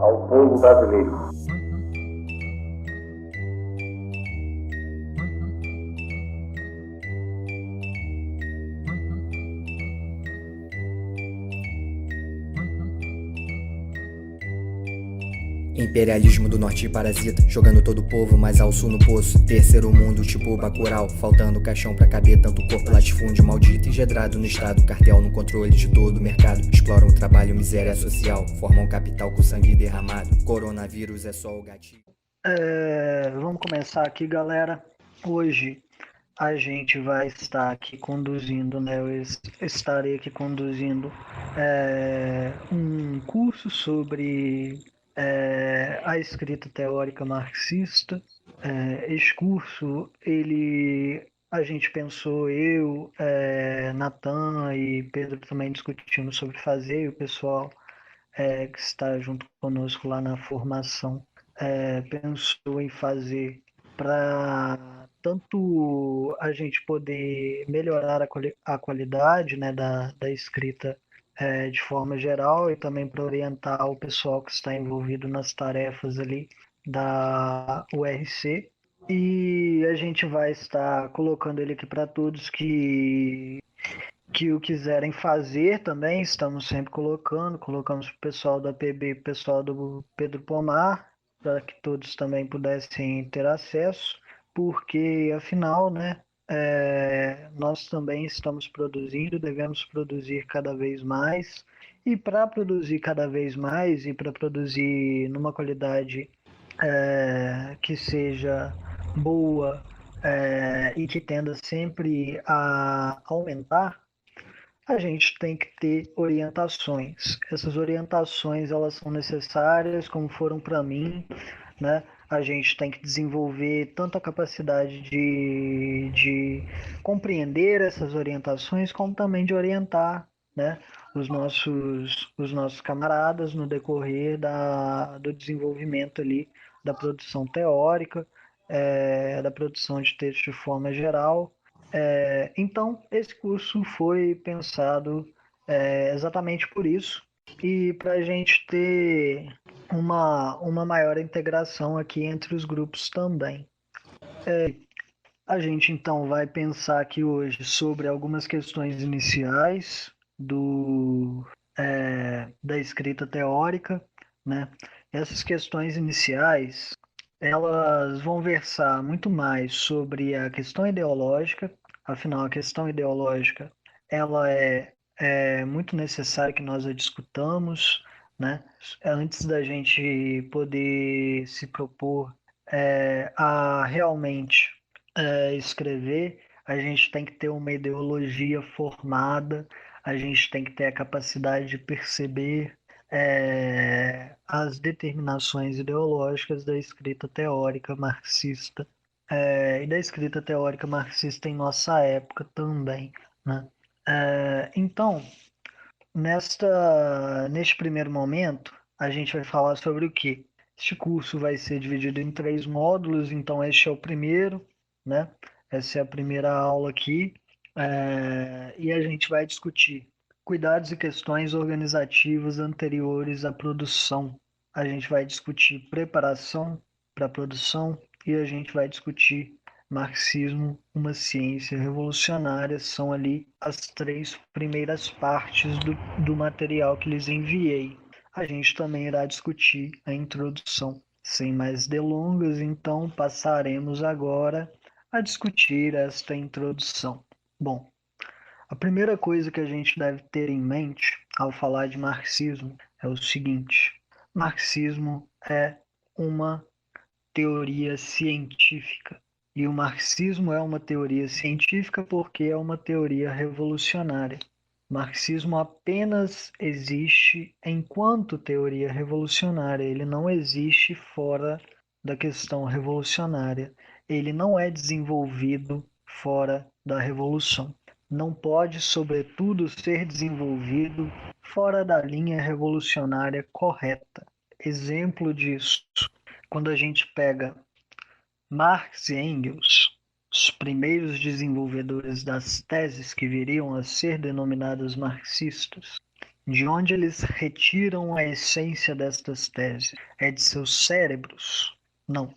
ao povo brasileiro. Imperialismo do norte parasita, jogando todo o povo mais ao sul no poço. Terceiro mundo tipo Bacurau, faltando caixão pra caber tanto corpo latifúndio maldito engedrado no estado. Cartel no controle de todo o mercado, exploram o trabalho, miséria social, formam capital com sangue derramado. Coronavírus é só o gatilho. Vamos começar aqui, galera. Hoje a gente vai estar aqui conduzindo, né? Eu estarei aqui conduzindo um curso sobre a escrita teórica marxista. Esse curso, a gente pensou, eu, Natan e Pedro também discutimos sobre fazer, e o pessoal que está junto conosco lá na formação pensou em fazer para tanto a gente poder melhorar a qualidade, né, da escrita de forma geral e também para orientar o pessoal que está envolvido nas tarefas ali da URC. E a gente vai estar colocando ele aqui para todos que o quiserem fazer também, estamos sempre colocamos para o pessoal da PB, para o pessoal do Pedro Pomar, para que todos também pudessem ter acesso, porque afinal, né, nós também estamos produzindo, devemos produzir cada vez mais, e para produzir cada vez mais e para produzir numa qualidade que seja boa e que tenda sempre a aumentar, a gente tem que ter orientações. Essas orientações elas são necessárias, como foram para mim, né? A gente tem que desenvolver tanto a capacidade de compreender essas orientações, como também de orientar, né, os nossos camaradas no decorrer do desenvolvimento ali da produção teórica, da produção de texto de forma geral. Então, esse curso foi pensado exatamente por isso e para a gente ter uma maior integração aqui entre os grupos também. A gente então vai pensar aqui hoje sobre algumas questões iniciais da escrita teórica, né? Essas questões iniciais, elas vão versar muito mais sobre a questão ideológica. Afinal, a questão ideológica, ela é muito necessário que nós a discutamos, né? Antes da gente poder se propor a realmente escrever, a gente tem que ter uma ideologia formada, a gente tem que ter a capacidade de perceber as determinações ideológicas da escrita teórica marxista e da escrita teórica marxista em nossa época também, né? Então, neste primeiro momento, a gente vai falar sobre o quê? Este curso vai ser dividido em 3 módulos, então este é o primeiro, né? Essa é a primeira aula aqui, e a gente vai discutir cuidados e questões organizativas anteriores à produção. A gente vai discutir preparação para a produção e a gente vai discutir Marxismo, uma ciência revolucionária, são ali as 3 primeiras partes do material que lhes enviei. A gente também irá discutir a introdução. Sem mais delongas, então passaremos agora a discutir esta introdução. Bom, a primeira coisa que a gente deve ter em mente ao falar de marxismo é o seguinte: marxismo é uma teoria científica. E o marxismo é uma teoria científica porque é uma teoria revolucionária. O marxismo apenas existe enquanto teoria revolucionária, ele não existe fora da questão revolucionária. Ele não é desenvolvido fora da revolução. Não pode, sobretudo, ser desenvolvido fora da linha revolucionária correta. Exemplo disso, quando a gente pega Marx e Engels, os primeiros desenvolvedores das teses que viriam a ser denominadas marxistas, De onde eles retiram a essência destas teses? É de seus cérebros? Não.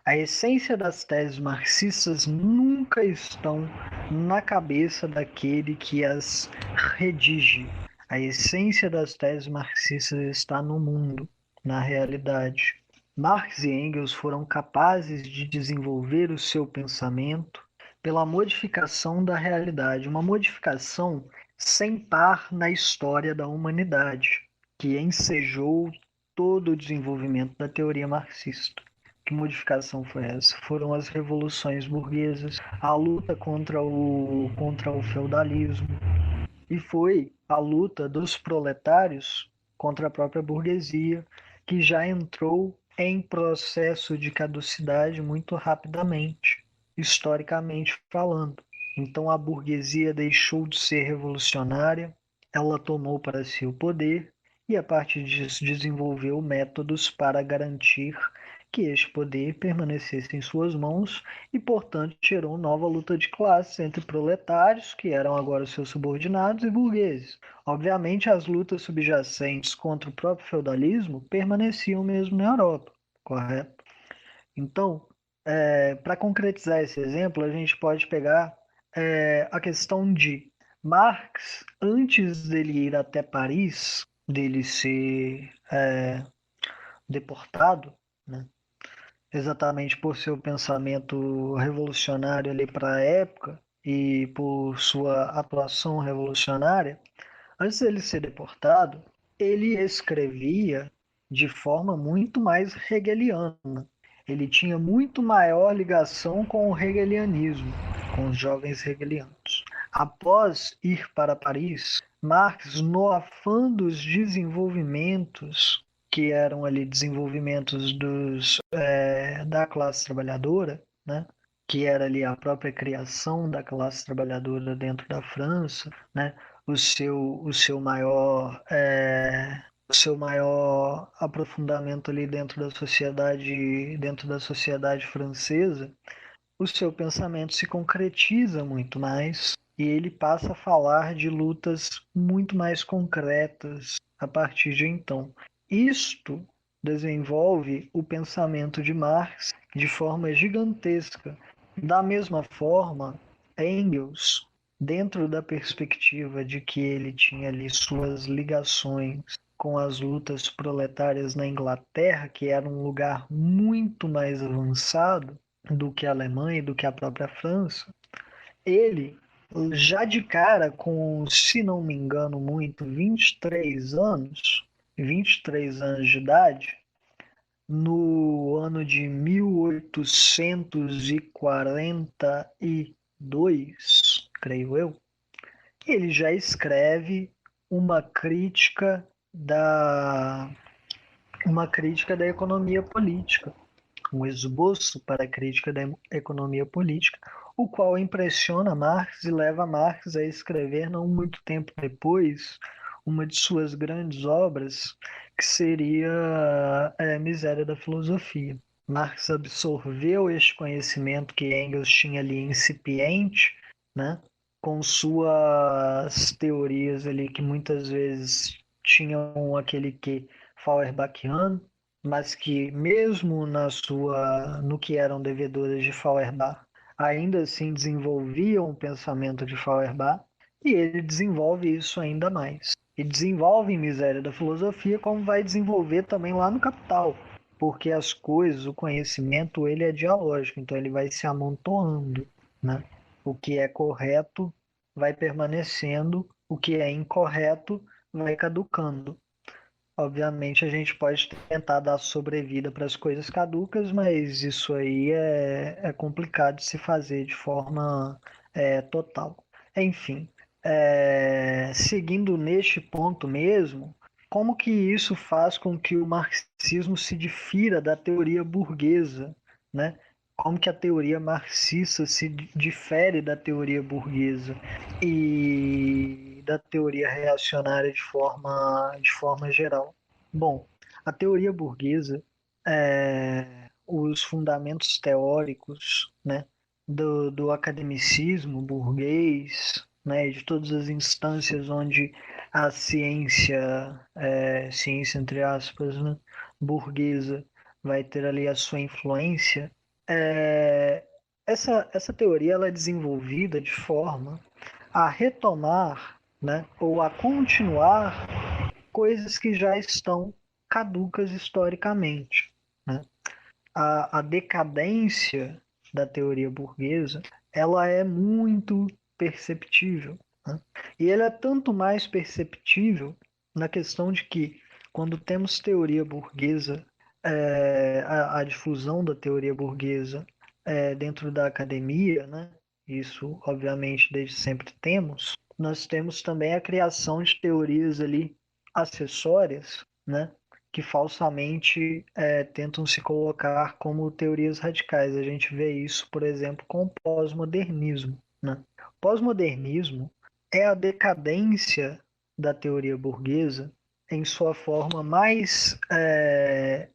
A essência das teses marxistas nunca estão na cabeça daquele que as redige. A essência das teses marxistas está no mundo, na realidade. Marx e Engels foram capazes de desenvolver o seu pensamento pela modificação da realidade, uma modificação sem par na história da humanidade, que ensejou todo o desenvolvimento da teoria marxista. Que modificação foi essa? Foram as revoluções burguesas, a luta contra o feudalismo, e foi a luta dos proletários contra a própria burguesia, que já entrou em processo de caducidade muito rapidamente, historicamente falando. Então a burguesia deixou de ser revolucionária, ela tomou para si o poder e, a partir disso, desenvolveu métodos para garantir que este poder permanecesse em suas mãos e, portanto, gerou nova luta de classes entre proletários, que eram agora seus subordinados, e burgueses. Obviamente, as lutas subjacentes contra o próprio feudalismo permaneciam mesmo na Europa, correto? Então, para concretizar esse exemplo, a gente pode pegar a questão de Marx, antes dele ir até Paris, dele ser deportado, né? Exatamente por seu pensamento revolucionário ali para a época e por sua atuação revolucionária, antes dele ser deportado, ele escrevia de forma muito mais hegeliana. Ele tinha muito maior ligação com o hegelianismo, com os jovens hegelianos. Após ir para Paris, Marx, no afã dos desenvolvimentos que eram ali desenvolvimentos da classe trabalhadora, né? Que era ali a própria criação da classe trabalhadora dentro da França, né? O seu maior aprofundamento ali dentro da sociedade francesa, o seu pensamento se concretiza muito mais e ele passa a falar de lutas muito mais concretas a partir de então. Isto desenvolve o pensamento de Marx de forma gigantesca. Da mesma forma, Engels, dentro da perspectiva de que ele tinha ali suas ligações com as lutas proletárias na Inglaterra, que era um lugar muito mais avançado do que a Alemanha e do que a própria França, ele já de cara com, se não me engano muito, 23 anos de idade, no ano de 1842, creio eu, ele já escreve uma crítica da uma crítica da economia política, um esboço para a crítica da economia política, o qual impressiona Marx e leva Marx a escrever, não muito tempo depois, uma de suas grandes obras, que seria a Miséria da Filosofia. Marx absorveu este conhecimento que Engels tinha ali incipiente, né, com suas teorias ali que muitas vezes tinham aquele que Feuerbachiano, mas que mesmo no que eram devedoras de Feuerbach, ainda assim desenvolviam o pensamento de Feuerbach, e ele desenvolve isso ainda mais. E desenvolve em Miséria da Filosofia, como vai desenvolver também lá no Capital, porque as coisas, o conhecimento, ele é dialógico, então ele vai se amontoando, né? O que é correto vai permanecendo, o que é incorreto vai caducando. Obviamente a gente pode tentar dar sobrevida para as coisas caducas, mas isso aí é complicado de se fazer de forma total. Enfim, seguindo neste ponto mesmo, como que isso faz com que o marxismo se difira da teoria burguesa, né? Como que a teoria marxista se difere da teoria burguesa e da teoria reacionária de forma geral? Bom, a teoria burguesa, os fundamentos teóricos, né, do academicismo burguês, né, de todas as instâncias onde a ciência, ciência entre aspas, né, burguesa, vai ter ali a sua influência, é, essa teoria ela é desenvolvida de forma a retomar, né, ou a continuar coisas que já estão caducas historicamente, né? A decadência da teoria burguesa ela é muito perceptível, né? E ela é tanto mais perceptível na questão de que quando temos teoria burguesa, a difusão da teoria burguesa dentro da academia, né? Isso obviamente desde sempre temos. Nós temos também a criação de teorias ali acessórias, né? Que falsamente tentam se colocar como teorias radicais. A gente vê isso, por exemplo, com o pós-modernismo, né? O pós-modernismo é a decadência da teoria burguesa em sua forma mais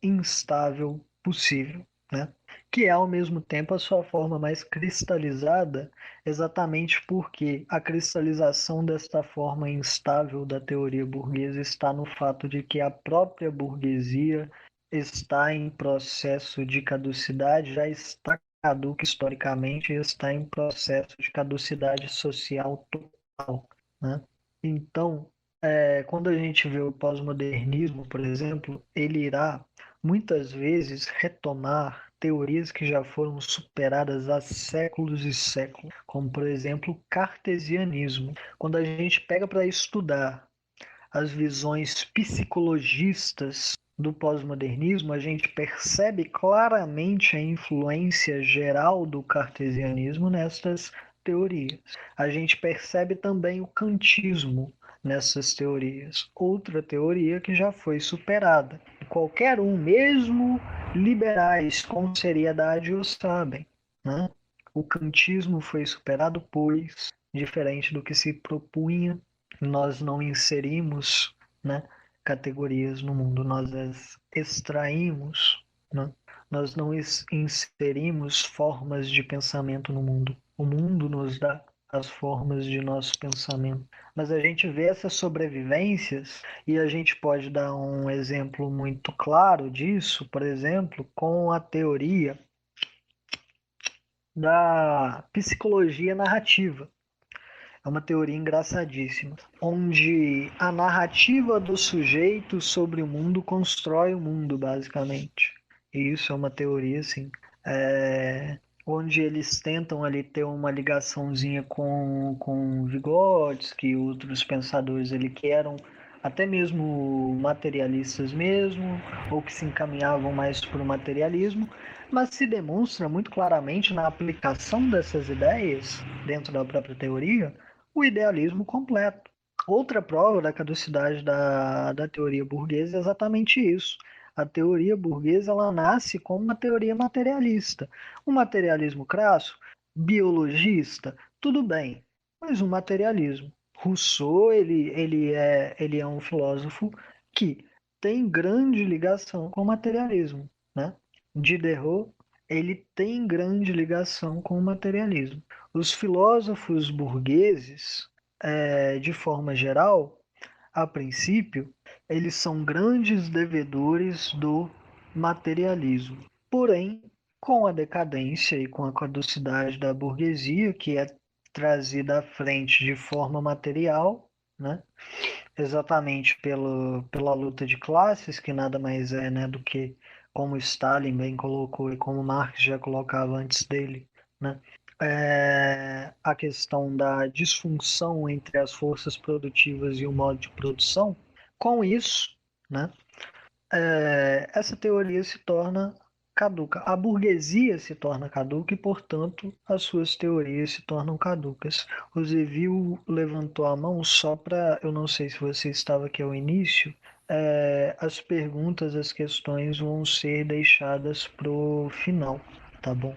instável possível, né? Que é ao mesmo tempo a sua forma mais cristalizada, exatamente porque a cristalização desta forma instável da teoria burguesa está no fato de que a própria burguesia está em processo de caducidade, já está caduca historicamente e está em processo de caducidade social total, né? Então, quando a gente vê o pós-modernismo, por exemplo, ele irá muitas vezes retomar teorias que já foram superadas há séculos e séculos, como por exemplo o cartesianismo. Quando a gente pega para estudar as visões psicologistas do pós-modernismo, a gente percebe claramente a influência geral do cartesianismo nessas teorias. A gente percebe também o kantismo nessas teorias, outra teoria que já foi superada. Qualquer um, mesmo liberais com seriedade, o sabem, né? O kantismo foi superado, pois, diferente do que se propunha, nós não inserimos, né, categorias no mundo, nós as extraímos, né? Nós não inserimos formas de pensamento no mundo. O mundo nos dá as formas de nosso pensamento. Mas a gente vê essas sobrevivências e a gente pode dar um exemplo muito claro disso, por exemplo, com a teoria da psicologia narrativa. É uma teoria engraçadíssima, onde a narrativa do sujeito sobre o mundo constrói o mundo, basicamente. E isso é uma teoria, assim, onde eles tentam ali ter uma ligaçãozinha com Vygotsky e outros pensadores ali que eram até mesmo materialistas mesmo, ou que se encaminhavam mais para o materialismo, mas se demonstra muito claramente na aplicação dessas ideias dentro da própria teoria o idealismo completo. Outra prova da caducidade da teoria burguesa é exatamente isso. A teoria burguesa ela nasce como uma teoria materialista. Um materialismo crasso, biologista, tudo bem, mas um materialismo. Rousseau ele é um filósofo que tem grande ligação com o materialismo, né? Diderot ele tem grande ligação com o materialismo. Os filósofos burgueses, de forma geral, a princípio, eles são grandes devedores do materialismo. Porém, com a decadência e com a caducidade da burguesia, que é trazida à frente de forma material, né? Exatamente pela luta de classes, que nada mais é, né, do que, como Stalin bem colocou e como Marx já colocava antes dele, né, a questão da disfunção entre as forças produtivas e o modo de produção. Com isso, né, essa teoria se torna caduca. A burguesia se torna caduca e, portanto, as suas teorias se tornam caducas. O Zevil levantou a mão só para, eu não sei se você estava aqui ao início, as perguntas, as questões vão ser deixadas para o final, tá bom?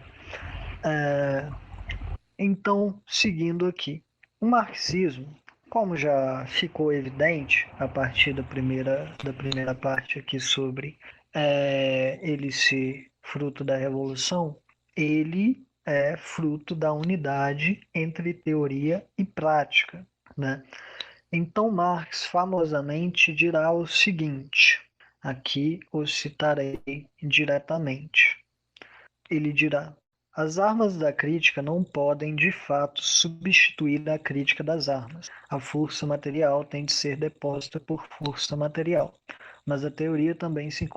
Então, seguindo aqui, o marxismo, como já ficou evidente a partir da primeira parte aqui sobre ele ser fruto da revolução, ele é fruto da unidade entre teoria e prática, né? Então Marx famosamente dirá o seguinte, aqui o citarei diretamente. Ele dirá: as armas da crítica não podem, de fato, substituir a crítica das armas. A força material tem de ser deposta por força material. Mas a teoria também se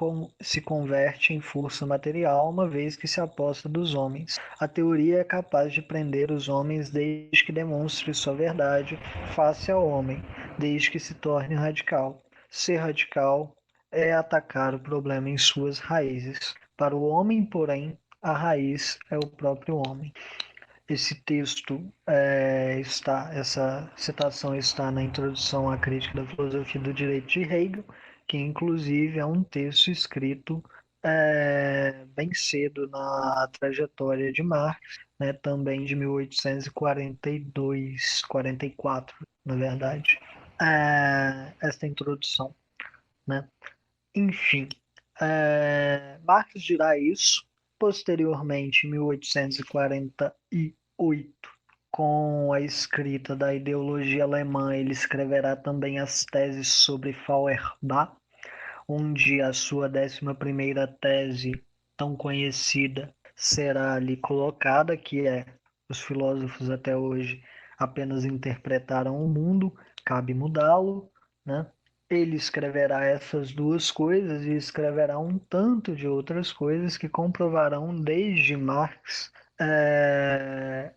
converte em força material, uma vez que se aposta dos homens. A teoria é capaz de prender os homens desde que demonstre sua verdade face ao homem, desde que se torne radical. Ser radical é atacar o problema em suas raízes. Para o homem, porém, a raiz é o próprio homem. Esse texto essa citação está na introdução à crítica da filosofia do direito de Hegel, que inclusive é um texto escrito bem cedo na trajetória de Marx, né, também de 1842, 44, na verdade, esta introdução, né? Enfim, Marx dirá isso posteriormente, em 1848, com a escrita da ideologia alemã, ele escreverá também as teses sobre Feuerbach, onde a sua 11ª tese, tão conhecida, será ali colocada, que é: os filósofos até hoje apenas interpretaram o mundo, cabe mudá-lo, né? Ele escreverá essas duas coisas e escreverá um tanto de outras coisas que comprovarão desde Marx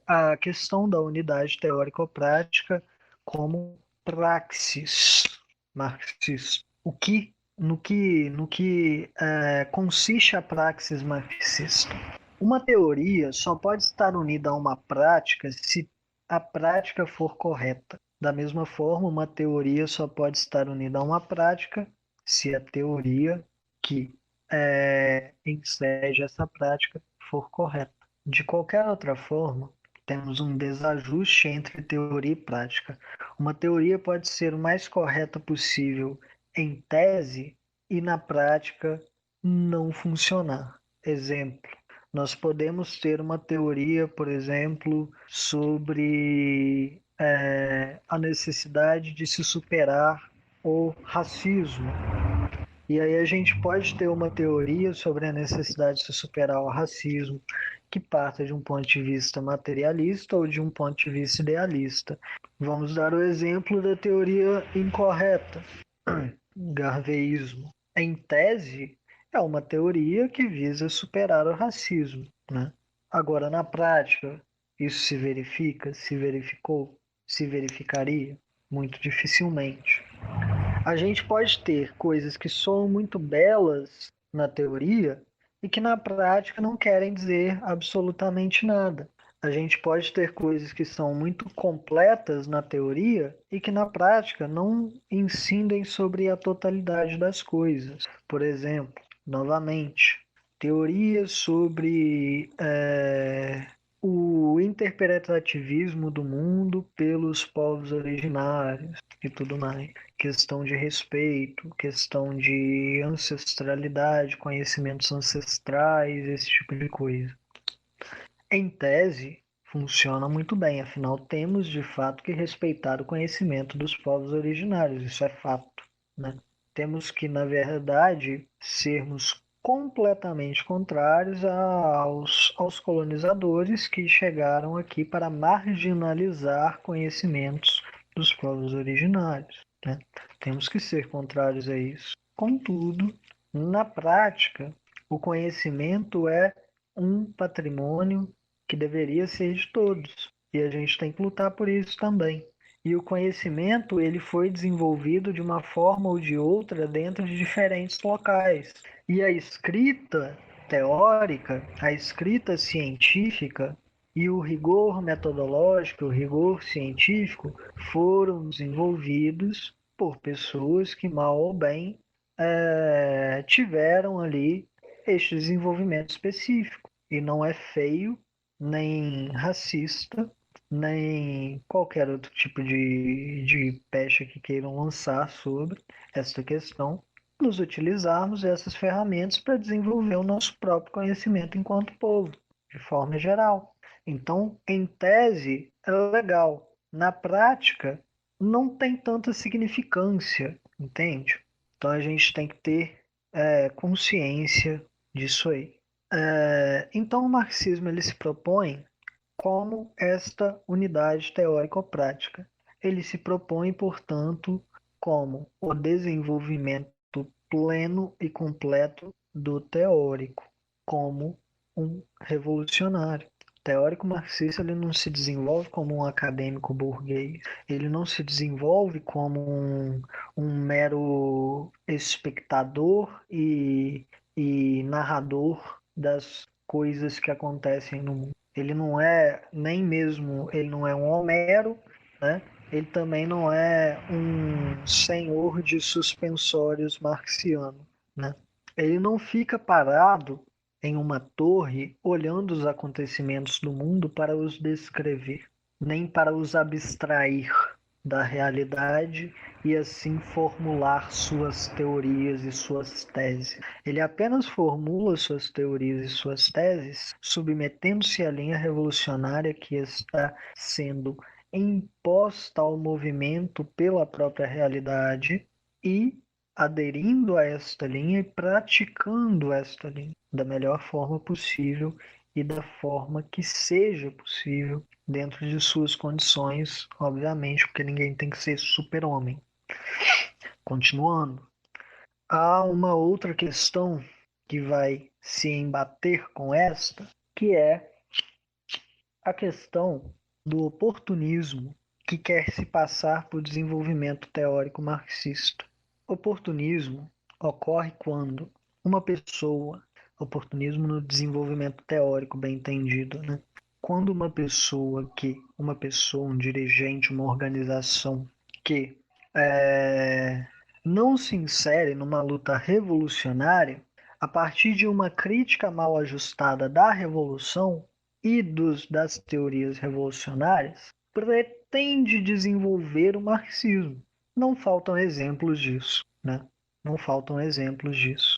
a questão da unidade teórico-prática como praxis marxista. No que consiste a praxis marxista? Uma teoria só pode estar unida a uma prática se a prática for correta. Da mesma forma, uma teoria só pode estar unida a uma prática se a teoria que enseja essa prática for correta. De qualquer outra forma, temos um desajuste entre teoria e prática. Uma teoria pode ser o mais correta possível em tese e na prática não funcionar. Exemplo: nós podemos ter uma teoria, por exemplo, sobre a necessidade de se superar o racismo. E aí a gente pode ter uma teoria sobre a necessidade de se superar o racismo que parta de um ponto de vista materialista ou de um ponto de vista idealista. Vamos dar o exemplo da teoria incorreta, garveísmo. Em tese, é uma teoria que visa superar o racismo, né? Agora, na prática, isso se verifica, se verificou, se verificaria? Muito dificilmente. A gente pode ter coisas que soam muito belas na teoria e que na prática não querem dizer absolutamente nada. A gente pode ter coisas que são muito completas na teoria e que na prática não incidem sobre a totalidade das coisas. Por exemplo, novamente, teorias sobre o interpretativismo do mundo pelos povos originários e tudo mais. Questão de respeito, questão de ancestralidade, conhecimentos ancestrais, esse tipo de coisa. Em tese, funciona muito bem, afinal temos de fato que respeitar o conhecimento dos povos originários, isso é fato, né? Temos que, na verdade, sermos completamente contrários aos colonizadores que chegaram aqui para marginalizar conhecimentos dos povos originários, né? Temos que ser contrários a isso. Contudo, na prática, o conhecimento é um patrimônio que deveria ser de todos, e a gente tem que lutar por isso também. E o conhecimento ele foi desenvolvido de uma forma ou de outra dentro de diferentes locais. E a escrita teórica, a escrita científica e o rigor metodológico, o rigor científico foram desenvolvidos por pessoas que, mal ou bem, tiveram ali este desenvolvimento específico. E não é feio, nem racista, nem qualquer outro tipo de pecha que queiram lançar sobre esta questão, nos utilizarmos essas ferramentas para desenvolver o nosso próprio conhecimento enquanto povo, de forma geral. Então, em tese, é legal. Na prática, não tem tanta significância, entende? Então, a gente tem que ter consciência disso aí. Então, o marxismo ele se propõe como esta unidade teórico-prática. Ele se propõe, portanto, como o desenvolvimento pleno e completo do teórico, como um revolucionário. O teórico marxista ele não se desenvolve como um acadêmico burguês, ele não se desenvolve como um mero espectador e narrador das coisas que acontecem no mundo. Ele não é nem mesmo, ele não é um Homero, né? Ele também não é um senhor de suspensórios marxiano, né? Ele não fica parado em uma torre olhando os acontecimentos do mundo para os descrever, nem para os abstrair da realidade e assim formular suas teorias e suas teses. Ele apenas formula suas teorias e suas teses submetendo-se à linha revolucionária que está sendo imposta ao movimento pela própria realidade e aderindo a esta linha e praticando esta linha da melhor forma possível e da forma que seja possível dentro de suas condições, obviamente, porque ninguém tem que ser super-homem. Continuando, há uma outra questão que vai se embater com esta, que é a questão do oportunismo que quer se passar por desenvolvimento teórico marxista. Oportunismo ocorre quando uma pessoa, oportunismo no desenvolvimento teórico bem entendido, né? Quando uma pessoa, um dirigente, uma organização que não se insere numa luta revolucionária, a partir de uma crítica mal ajustada da revolução e das teorias revolucionárias, pretende desenvolver o marxismo. Não faltam exemplos disso, né? Não faltam exemplos disso.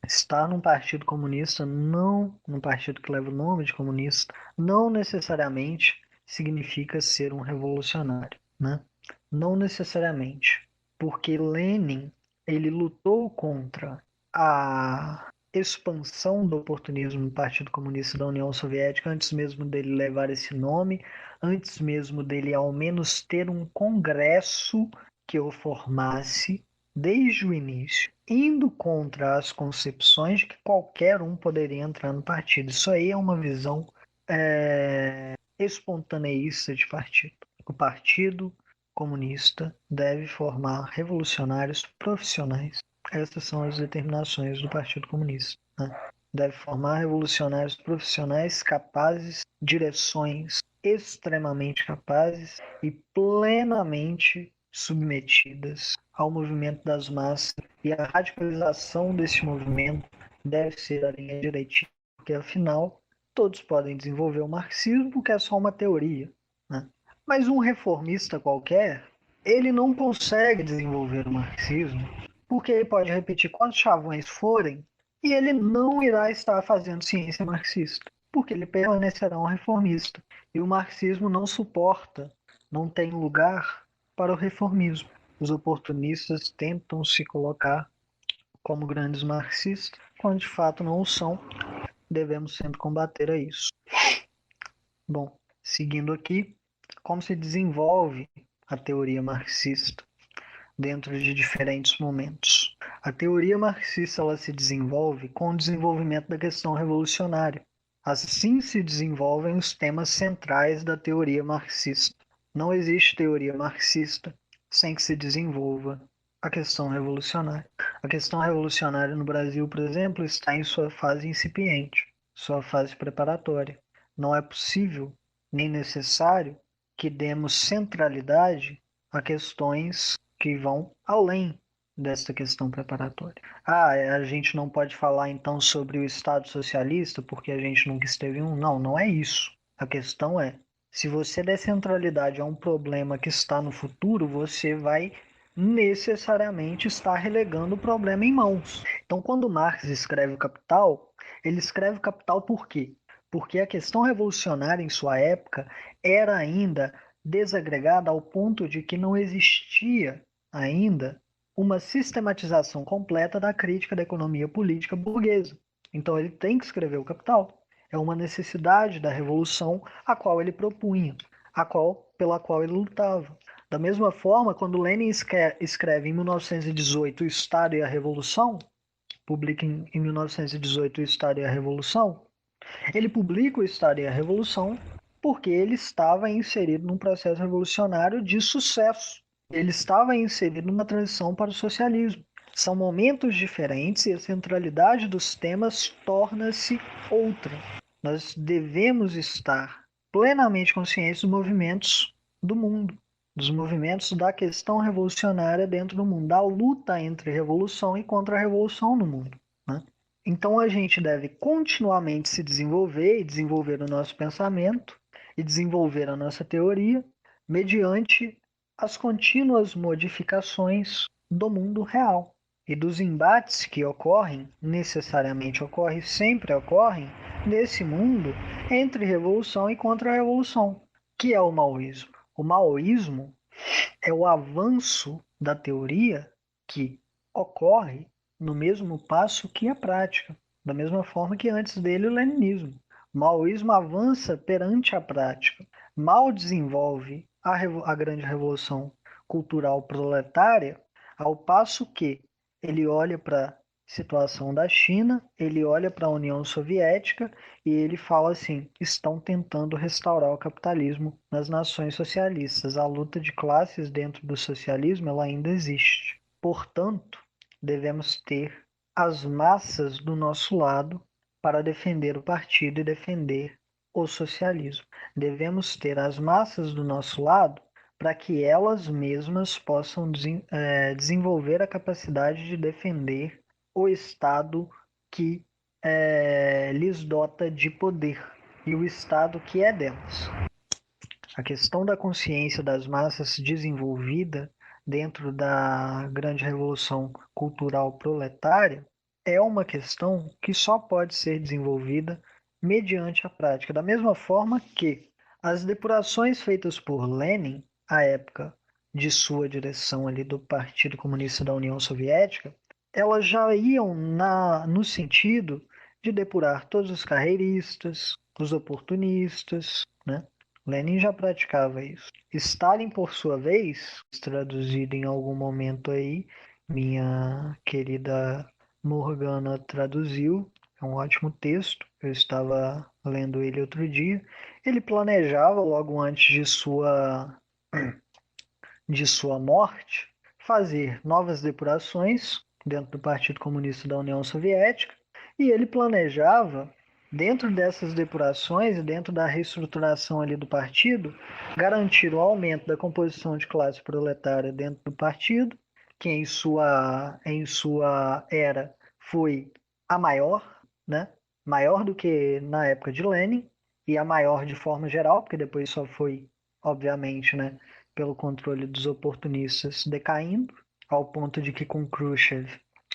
Estar num partido comunista, não num partido que leva o nome de comunista, não necessariamente significa ser um revolucionário, né? Não necessariamente, porque Lenin ele lutou contra a expansão do oportunismo no Partido Comunista da União Soviética antes mesmo dele levar esse nome, antes mesmo dele ao menos ter um congresso que o formasse desde o início, indo contra as concepções de que qualquer um poderia entrar no partido. Isso aí é uma visão espontaneísta de partido. O Partido Comunista deve formar revolucionários profissionais. Essas são as determinações do Partido Comunista, né? Deve formar revolucionários profissionais capazes, direções extremamente capazes e plenamente submetidas ao movimento das massas, e a radicalização desse movimento deve ser a linha diretiva, porque afinal todos podem desenvolver o marxismo porque é só uma teoria, né? Mas um reformista qualquer, ele não consegue desenvolver o marxismo porque ele pode repetir quantos chavões forem e ele não irá estar fazendo ciência marxista, porque ele permanecerá um reformista. E o marxismo não suporta, não tem lugar para o reformismo. Os oportunistas tentam se colocar como grandes marxistas, quando de fato não o são. Devemos sempre combater a isso. Bom, seguindo aqui, como se desenvolve a teoria marxista dentro de diferentes momentos. A teoria marxista ela se desenvolve com o desenvolvimento da questão revolucionária. Assim se desenvolvem os temas centrais da teoria marxista. Não existe teoria marxista sem que se desenvolva a questão revolucionária. A questão revolucionária no Brasil, por exemplo, está em sua fase incipiente, sua fase preparatória. Não é possível nem necessário que demos centralidade a questões que vão além desta questão preparatória. A gente não pode falar então sobre o Estado socialista porque a gente nunca esteve em um. Não, não é isso. A questão é, se você der centralidade a um problema que está no futuro, você vai necessariamente estar relegando o problema em mãos. Então, quando Marx escreve o Capital, ele escreve o Capital por quê? porque a questão revolucionária em sua época era ainda desagregada ao ponto de que não existia ainda uma sistematização completa da crítica da economia política burguesa. Então ele tem que escrever o Capital. É uma necessidade da revolução a qual ele propunha, pela qual ele lutava. Da mesma forma, quando Lenin escreve em 1918 O Estado e a Revolução, publica em 1918 O Estado e a Revolução, ele publica O Estado e a Revolução porque ele estava inserido num processo revolucionário de sucesso. Ele estava inserido numa transição para o socialismo. São momentos diferentes e a centralidade dos temas torna-se outra. Nós devemos estar plenamente conscientes dos movimentos do mundo, dos movimentos da questão revolucionária dentro do mundo, da luta entre revolução e contra-revolução no mundo, né? Então a gente deve continuamente se desenvolver e desenvolver o nosso pensamento e desenvolver a nossa teoria mediante as contínuas modificações do mundo real e dos embates que ocorrem, necessariamente ocorrem, sempre ocorrem nesse mundo entre revolução e contra-revolução, que é o maoísmo. O maoísmo é o avanço da teoria que ocorre no mesmo passo que a prática, da mesma forma que antes dele o leninismo. O maoísmo avança perante a prática. Mao desenvolve a grande revolução cultural proletária, ao passo que ele olha para a situação da China, ele olha para a União Soviética e ele fala assim: estão tentando restaurar o capitalismo nas nações socialistas. A luta de classes dentro do socialismo ela ainda existe. Portanto, devemos ter as massas do nosso lado para defender o partido e defender o socialismo. Devemos ter as massas do nosso lado para que elas mesmas possam desenvolver a capacidade de defender o Estado que lhes dota de poder e o Estado que é delas. A questão da consciência das massas desenvolvida dentro da grande revolução cultural proletária é uma questão que só pode ser desenvolvida mediante a prática. Da mesma forma que as depurações feitas por Lenin, à época de sua direção ali do Partido Comunista da União Soviética, elas já iam no sentido de depurar todos os carreiristas, os oportunistas, né? Lenin já praticava isso. Stalin, por sua vez, traduzido em algum momento aí, minha querida Morgana traduziu, é um ótimo texto, eu estava lendo ele outro dia. Ele planejava, logo antes de sua morte, fazer novas depurações dentro do Partido Comunista da União Soviética, e ele planejava, dentro dessas depurações e dentro da reestruturação ali do partido, garantir o aumento da composição de classe proletária dentro do partido, que em sua era foi a maior, né? Maior do que na época de Lenin, e a maior de forma geral, porque depois só foi, obviamente, né, pelo controle dos oportunistas decaindo, ao ponto de que com Khrushchev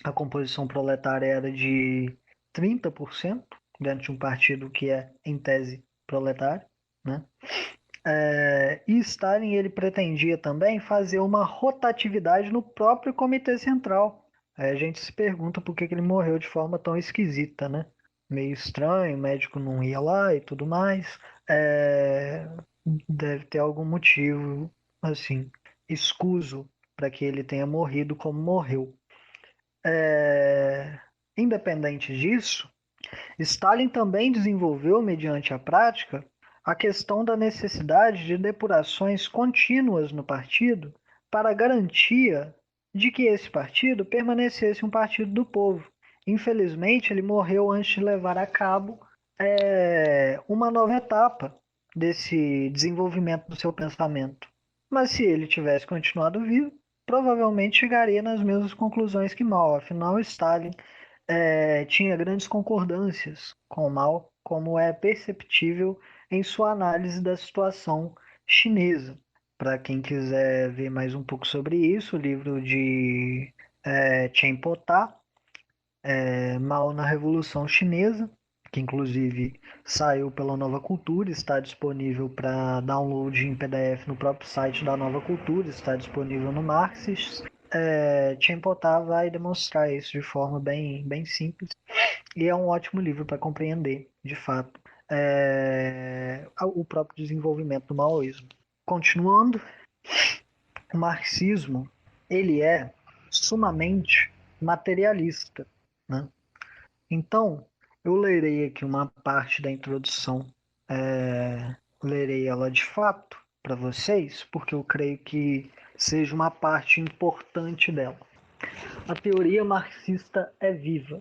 a composição proletária era de 30% dentro de um partido que é, em tese, proletário, né? E Stalin ele pretendia também fazer uma rotatividade no próprio Comitê Central. Aí a gente se pergunta por que ele morreu de forma tão esquisita, né? Meio estranho, o médico não ia lá e tudo mais. Deve ter algum motivo, assim, escuso para que ele tenha morrido como morreu. Independente disso, Stalin também desenvolveu, mediante a prática, a questão da necessidade de depurações contínuas no partido para a garantia de que esse partido permanecesse um partido do povo. Infelizmente, ele morreu antes de levar a cabo uma nova etapa desse desenvolvimento do seu pensamento. Mas se ele tivesse continuado vivo, provavelmente chegaria nas mesmas conclusões que Mao. Afinal, Stalin tinha grandes concordâncias com Mao, como é perceptível em sua análise da situação chinesa. Para quem quiser ver mais um pouco sobre isso, o livro de Chen Potá, Mao na Revolução Chinesa, que inclusive saiu pela Nova Cultura, está disponível para download em PDF no próprio site da Nova Cultura, está disponível no Marxist. Tiempotar vai demonstrar isso de forma bem simples e é um ótimo livro para compreender, de fato, o próprio desenvolvimento do maoísmo. Continuando, o marxismo ele é sumamente materialista, né? Então, eu lerei aqui uma parte da introdução, lerei ela de fato para vocês, porque eu creio que seja uma parte importante dela. A teoria marxista é viva,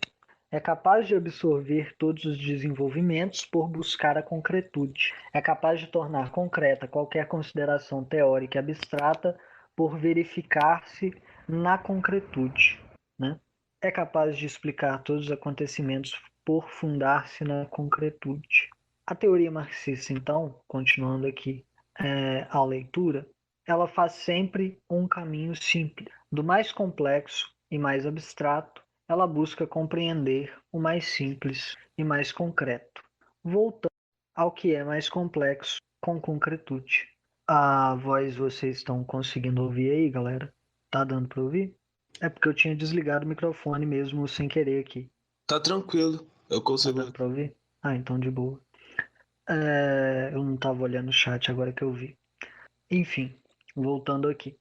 é capaz de absorver todos os desenvolvimentos por buscar a concretude, é capaz de tornar concreta qualquer consideração teórica e abstrata por verificar-se na concretude, né? É capaz de explicar todos os acontecimentos por fundar-se na concretude. A teoria marxista, então, continuando aqui a leitura, ela faz sempre um caminho simples. Do mais complexo e mais abstrato, ela busca compreender o mais simples e mais concreto, voltando ao que é mais complexo com concretude. A voz vocês estão conseguindo ouvir aí, galera? Tá dando para ouvir? É porque eu tinha desligado o microfone mesmo sem querer aqui. Tá tranquilo, eu Tá consigo. dando para ouvir? Ah, então de boa. Eu não estava olhando o chat agora que eu vi. Enfim, voltando aqui.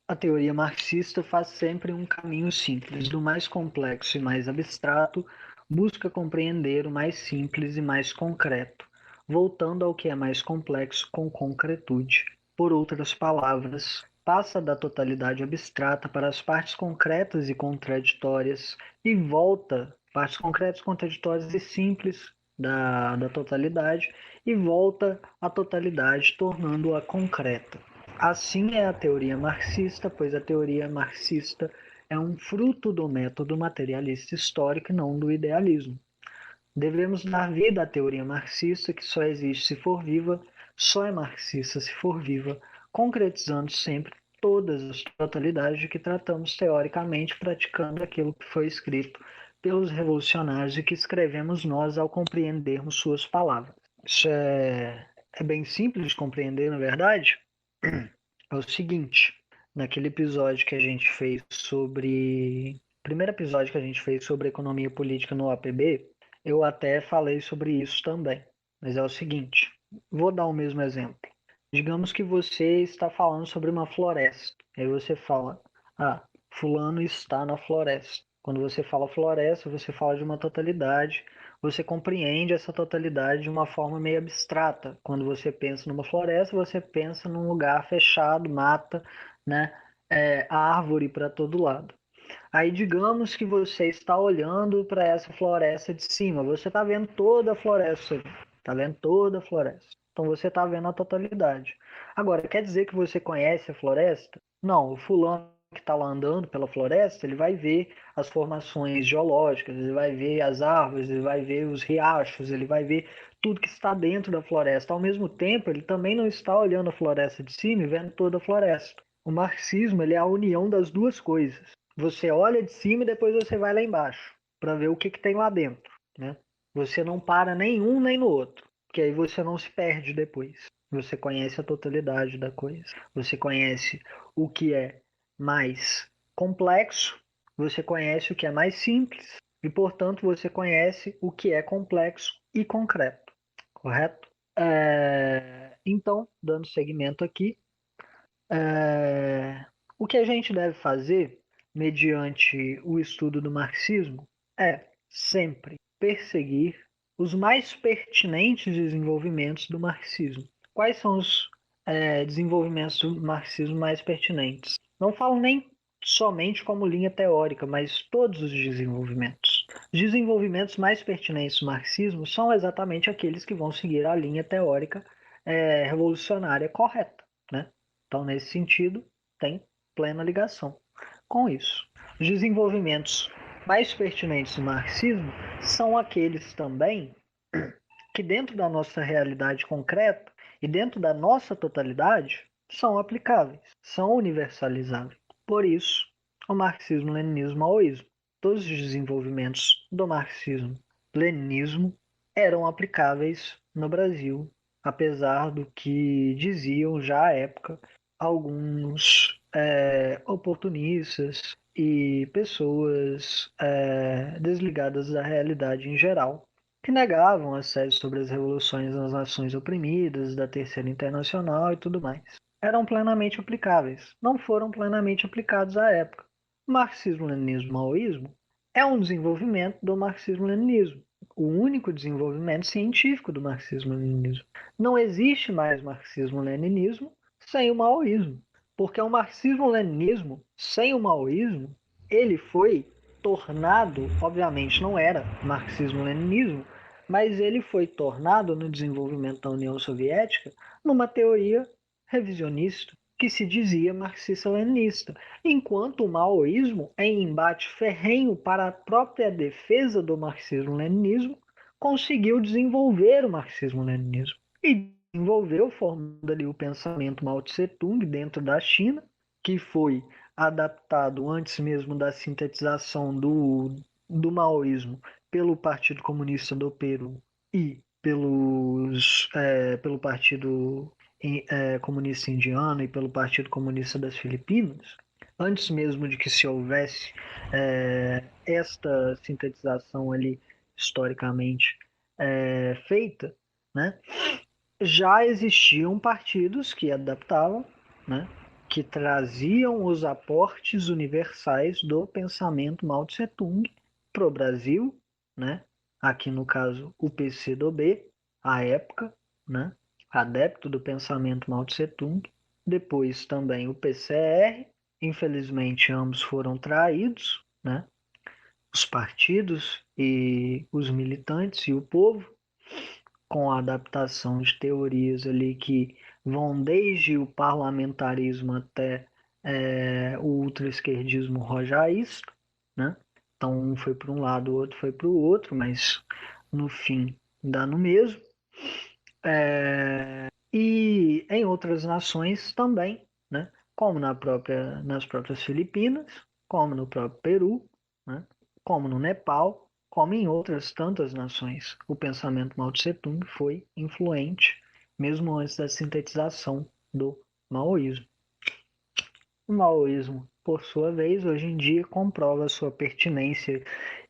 A teoria marxista faz sempre um caminho simples, do mais complexo e mais abstrato, busca compreender o mais simples e mais concreto, voltando ao que é mais complexo com concretude. Por outras palavras, passa da totalidade abstrata para as partes concretas e contraditórias e volta, partes concretas, contraditórias e simples da totalidade, e volta à totalidade, tornando-a concreta. Assim é a teoria marxista, pois a teoria marxista é um fruto do método materialista histórico e não do idealismo. Devemos dar vida à teoria marxista, que só existe se for viva, só é marxista se for viva, concretizando sempre todas as totalidades de que tratamos teoricamente, praticando aquilo que foi escrito pelos revolucionários e que escrevemos nós ao compreendermos suas palavras. Isso é bem simples de compreender, na verdade. É o seguinte, naquele episódio que a gente fez sobre... Primeiro episódio que a gente fez sobre economia política no APB, eu até falei sobre isso também. Mas é o seguinte, vou dar o mesmo exemplo. Digamos que você está falando sobre uma floresta. Aí você fala, fulano está na floresta. Quando você fala floresta, você fala de uma totalidade. Você compreende essa totalidade de uma forma meio abstrata. Quando você pensa numa floresta, você pensa num lugar fechado, mata, né? Árvore para todo lado. Aí digamos que você está olhando para essa floresta de cima, você está vendo toda a floresta, está vendo toda a floresta. Então você está vendo a totalidade. Agora, quer dizer que você conhece a floresta? Não, o fulano que está lá andando pela floresta, ele vai ver as formações geológicas, ele vai ver as árvores, ele vai ver os riachos, ele vai ver tudo que está dentro da floresta. Ao mesmo tempo, ele também não está olhando a floresta de cima e vendo toda a floresta. O marxismo ele é a união das duas coisas. Você olha de cima e depois você vai lá embaixo para ver o que tem lá dentro, né? Você não para nem um nem no outro, porque aí você não se perde depois. Você conhece a totalidade da coisa. Você conhece o que é mais complexo, você conhece o que é mais simples e, portanto, você conhece o que é complexo e concreto, correto? Então, dando seguimento aqui, o que a gente deve fazer, mediante o estudo do marxismo, é sempre perseguir os mais pertinentes desenvolvimentos do marxismo. Quais são os desenvolvimentos do marxismo mais pertinentes? Não falo nem somente como linha teórica, mas todos os desenvolvimentos. Os desenvolvimentos mais pertinentes do marxismo são exatamente aqueles que vão seguir a linha teórica revolucionária correta, né? Então, nesse sentido, tem plena ligação com isso. Os desenvolvimentos mais pertinentes do marxismo são aqueles também que, dentro da nossa realidade concreta e dentro da nossa totalidade, são aplicáveis, são universalizáveis. Por isso, o marxismo, leninismo, maoísmo. Todos os desenvolvimentos do marxismo marxismo-leninismo eram aplicáveis no Brasil, apesar do que diziam já à época alguns oportunistas e pessoas desligadas da realidade em geral, que negavam as teses sobre as revoluções nas nações oprimidas, da Terceira Internacional e tudo mais. Eram plenamente aplicáveis, não foram plenamente aplicados à época. O marxismo-leninismo-maoísmo é um desenvolvimento do marxismo-leninismo, o único desenvolvimento científico do marxismo-leninismo. Não existe mais marxismo-leninismo sem o maoísmo, porque o marxismo-leninismo sem o maoísmo, ele foi tornado, obviamente não era marxismo-leninismo, mas ele foi tornado no desenvolvimento da União Soviética numa teoria revisionista que se dizia marxista-leninista, enquanto o maoísmo, em embate ferrenho para a própria defesa do marxismo-leninismo, conseguiu desenvolver o marxismo-leninismo e desenvolveu, formando ali o pensamento Mao Tse-tung dentro da China, que foi adaptado antes mesmo da sintetização do maoísmo pelo Partido Comunista do Peru e pelo Partido Comunista Indiano e pelo Partido Comunista das Filipinas, antes mesmo de que se houvesse esta sintetização ali historicamente feita, né, já existiam partidos que adaptavam, né, que traziam os aportes universais do pensamento Mao Tse Tung para o Brasil, né? Aqui no caso o PCdoB, à época, né? Adepto do pensamento Mao Tse Tung, depois também o PCR, infelizmente ambos foram traídos, né? Os partidos e os militantes e o povo, com a adaptação de teorias ali que vão desde o parlamentarismo até o ultraesquerdismo rojaísta, né? Então um foi para um lado, o outro foi para o outro, mas no fim dá no mesmo. E em outras nações também, né? Como nas próprias Filipinas, como no próprio Peru, né? Como no Nepal, como em outras tantas nações. O pensamento Mao Tse Tung foi influente, mesmo antes da sintetização do maoísmo. O maoísmo, por sua vez, hoje em dia comprova a sua pertinência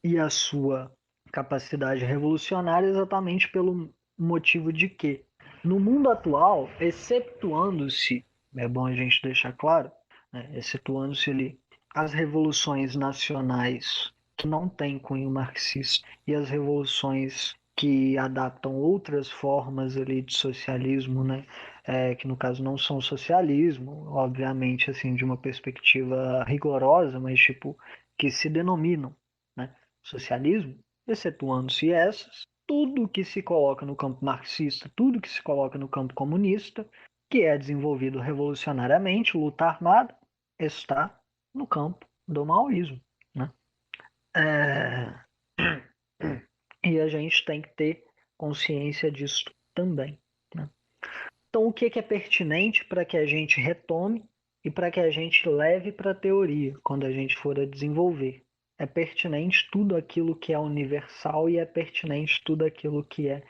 e a sua capacidade revolucionária exatamente pelo motivo de que, no mundo atual, excetuando-se, é bom a gente deixar claro, né, excetuando-se ali as revoluções nacionais que não têm cunho marxista e as revoluções que adaptam outras formas ali de socialismo, né, que no caso não são socialismo, obviamente, assim, de uma perspectiva rigorosa, mas tipo, que se denominam, né, socialismo, excetuando-se essas, tudo que se coloca no campo marxista, tudo que se coloca no campo comunista, que é desenvolvido revolucionariamente, luta armada, está no campo do maoísmo, né? É... E a gente tem que ter consciência disso também, né? Então, o que é pertinente para que a gente retome e para que a gente leve para a teoria quando a gente for a desenvolver? É pertinente tudo aquilo que é universal e é pertinente tudo aquilo que é,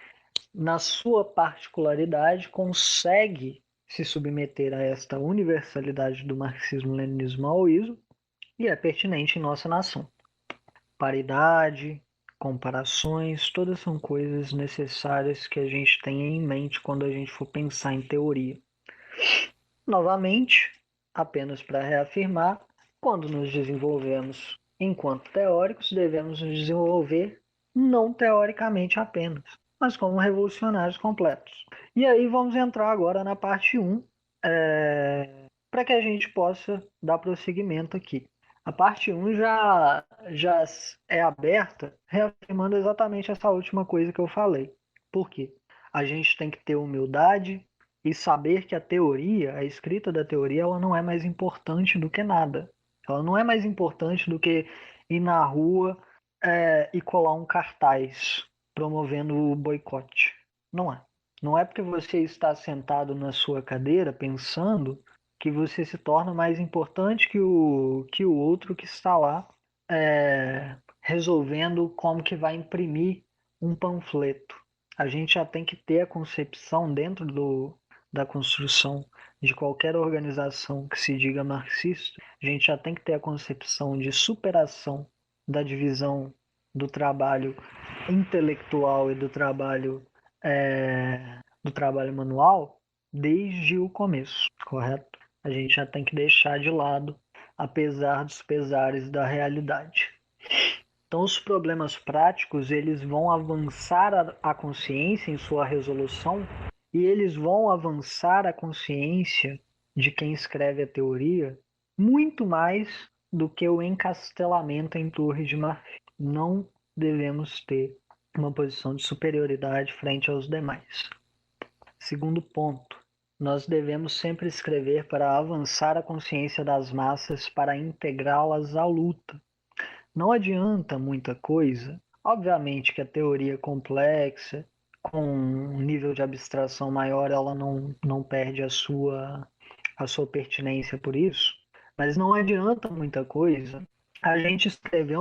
na sua particularidade, consegue se submeter a esta universalidade do marxismo-leninismo-maoísmo e é pertinente em nossa nação. Paridade, comparações, todas são coisas necessárias que a gente tenha em mente quando a gente for pensar em teoria. Novamente, apenas para reafirmar, quando nos desenvolvemos enquanto teóricos, devemos nos desenvolver não teoricamente apenas, mas como revolucionários completos. E aí vamos entrar agora na parte 1, para que a gente possa dar prosseguimento aqui. A parte 1 já é aberta, reafirmando exatamente essa última coisa que eu falei. Por quê? A gente tem que ter humildade e saber que a teoria, a escrita da teoria, ela não é mais importante do que nada. Ela não é mais importante do que ir na rua e colar um cartaz promovendo o boicote. Não é. Não é porque você está sentado na sua cadeira pensando que você se torna mais importante que o outro que está lá resolvendo como que vai imprimir um panfleto. A gente já tem que ter a concepção dentro da construção de qualquer organização que se diga marxista, a gente já tem que ter a concepção de superação da divisão do trabalho intelectual e do trabalho manual desde o começo, correto? A gente já tem que deixar de lado, apesar dos pesares da realidade. Então, os problemas práticos eles vão avançar a consciência em sua resolução e eles vão avançar a consciência de quem escreve a teoria muito mais do que o encastelamento em torre de marfim. Não devemos ter uma posição de superioridade frente aos demais. Segundo ponto, nós devemos sempre escrever para avançar a consciência das massas, para integrá-las à luta. Não adianta muita coisa. Obviamente que a teoria complexa, com um nível de abstração maior, ela não perde a sua pertinência por isso. Mas não adianta muita coisa a gente escrever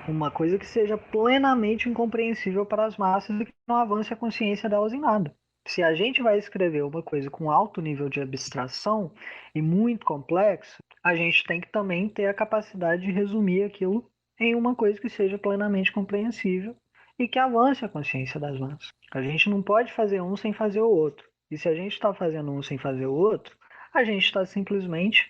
uma coisa que seja plenamente incompreensível para as massas e que não avance a consciência delas em nada. Se a gente vai escrever uma coisa com alto nível de abstração e muito complexa, a gente tem que também ter a capacidade de resumir aquilo em uma coisa que seja plenamente compreensível e que avance a consciência das massas. A gente não pode fazer um sem fazer o outro. E se a gente está fazendo um sem fazer o outro, a gente está simplesmente,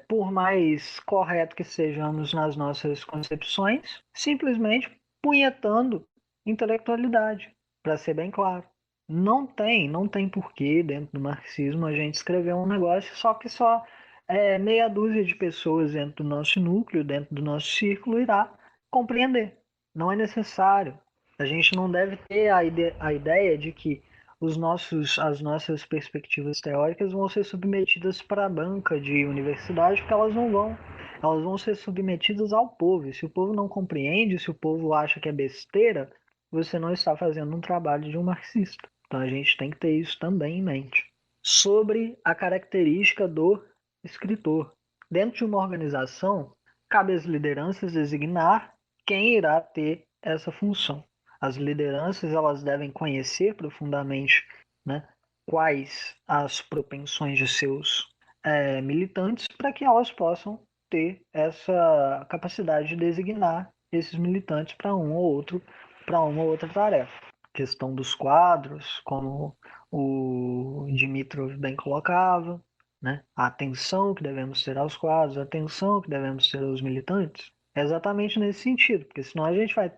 por mais correto que sejamos nas nossas concepções, simplesmente punhetando intelectualidade, para ser bem claro. Não tem porquê dentro do marxismo a gente escrever um negócio só que só meia dúzia de pessoas dentro do nosso núcleo, dentro do nosso círculo, irá compreender. Não é necessário. A gente não deve ter a ideia de que as nossas perspectivas teóricas vão ser submetidas para a banca de universidade, porque elas não vão. Elas vão ser submetidas ao povo. E se o povo não compreende, se o povo acha que é besteira, você não está fazendo um trabalho de um marxista. Então a gente tem que ter isso também em mente. Sobre a característica do escritor. Dentro de uma organização, cabe às lideranças designar quem irá ter essa função. As lideranças elas devem conhecer profundamente, né, quais as propensões de seus militantes para que elas possam ter essa capacidade de designar esses militantes para uma ou outra tarefa. Questão dos quadros, como o Dimitrov bem colocava, né? A atenção que devemos ter aos quadros, a atenção que devemos ter aos militantes, é exatamente nesse sentido, porque senão a gente vai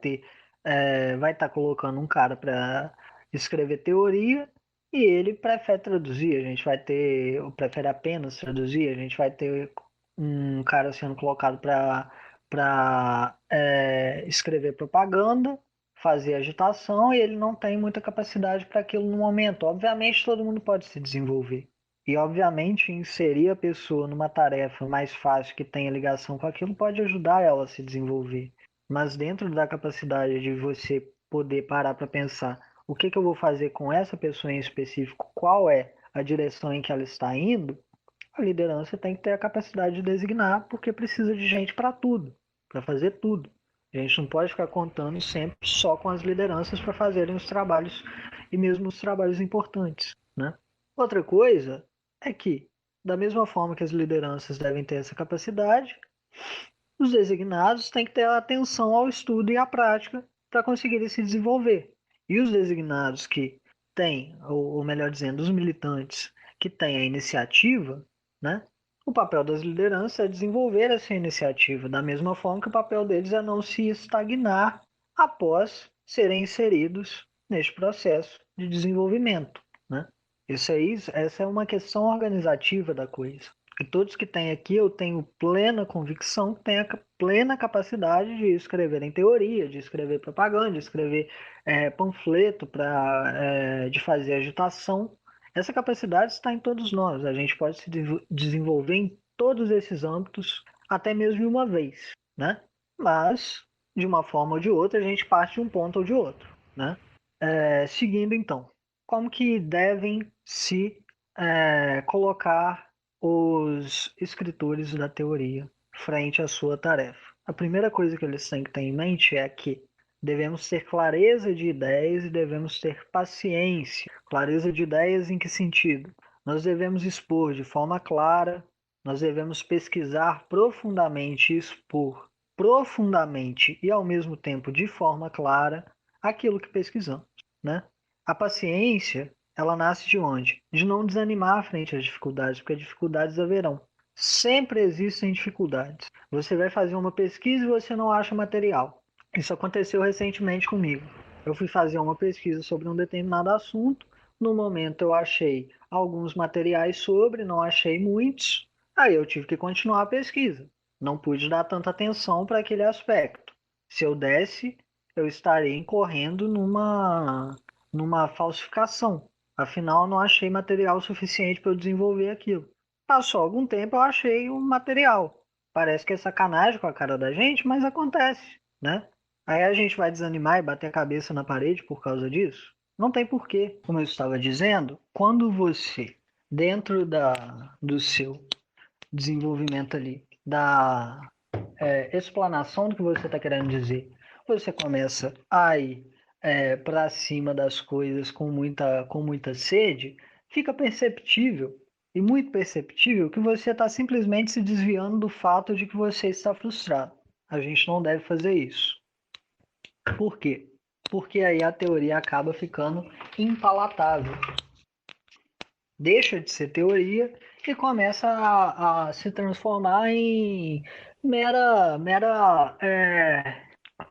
estar colocando um cara para escrever teoria e ele prefere traduzir, a gente vai ter, ou prefere apenas traduzir, a gente vai ter um cara sendo colocado para escrever propaganda, fazer agitação e ele não tem muita capacidade para aquilo no momento. Obviamente todo mundo pode se desenvolver. E obviamente inserir a pessoa numa tarefa mais fácil que tenha ligação com aquilo pode ajudar ela a se desenvolver. Mas dentro da capacidade de você poder parar para pensar o que eu vou fazer com essa pessoa em específico, qual é a direção em que ela está indo, a liderança tem que ter a capacidade de designar, porque precisa de gente para tudo, para fazer tudo. A gente não pode ficar contando sempre só com as lideranças para fazerem os trabalhos e mesmo os trabalhos importantes, né? Outra coisa é que, da mesma forma que as lideranças devem ter essa capacidade, os designados têm que ter atenção ao estudo e à prática para conseguirem se desenvolver. E os designados que têm, ou melhor dizendo, os militantes que têm a iniciativa, né? O papel das lideranças é desenvolver essa iniciativa, da mesma forma que o papel deles é não se estagnar após serem inseridos neste processo de desenvolvimento, né? Essa é uma questão organizativa da coisa. E todos que têm aqui, eu tenho plena convicção que têm a plena capacidade de escrever em teoria, de escrever propaganda, de escrever panfleto, de fazer agitação. Essa capacidade está em todos nós. A gente pode se desenvolver em todos esses âmbitos, até mesmo de uma vez, né? Mas, de uma forma ou de outra, a gente parte de um ponto ou de outro, né? Seguindo, então, como que devem se colocar os escritores da teoria frente à sua tarefa? A primeira coisa que eles têm que ter em mente é que Devemos ter clareza de ideias e devemos ter paciência. Clareza de ideias em que sentido? Nós devemos expor de forma clara, nós devemos pesquisar profundamente e expor profundamente e ao mesmo tempo de forma clara aquilo que pesquisamos, né? A paciência, ela nasce de onde? De não desanimar frente às dificuldades, porque dificuldades haverão. Sempre existem dificuldades. Você vai fazer uma pesquisa e você não acha material. Isso aconteceu recentemente comigo. Eu fui fazer uma pesquisa sobre um determinado assunto. No momento eu achei alguns materiais sobre, não achei muitos. Aí eu tive que continuar a pesquisa. Não pude dar tanta atenção para aquele aspecto. Se eu desse, eu estaria incorrendo numa falsificação. Afinal, eu não achei material suficiente para eu desenvolver aquilo. Passou algum tempo, eu achei o material. Parece que é sacanagem com a cara da gente, mas acontece, né? Aí a gente vai desanimar e bater a cabeça na parede por causa disso? Não tem porquê. Como eu estava dizendo, quando você, dentro do seu desenvolvimento ali, da explanação do que você está querendo dizer, você começa a ir para cima das coisas com muita sede, fica perceptível, e muito perceptível, que você está simplesmente se desviando do fato de que você está frustrado. A gente não deve fazer isso. Por quê? Porque aí a teoria acaba ficando impalatável. Deixa de ser teoria e começa a se transformar em mera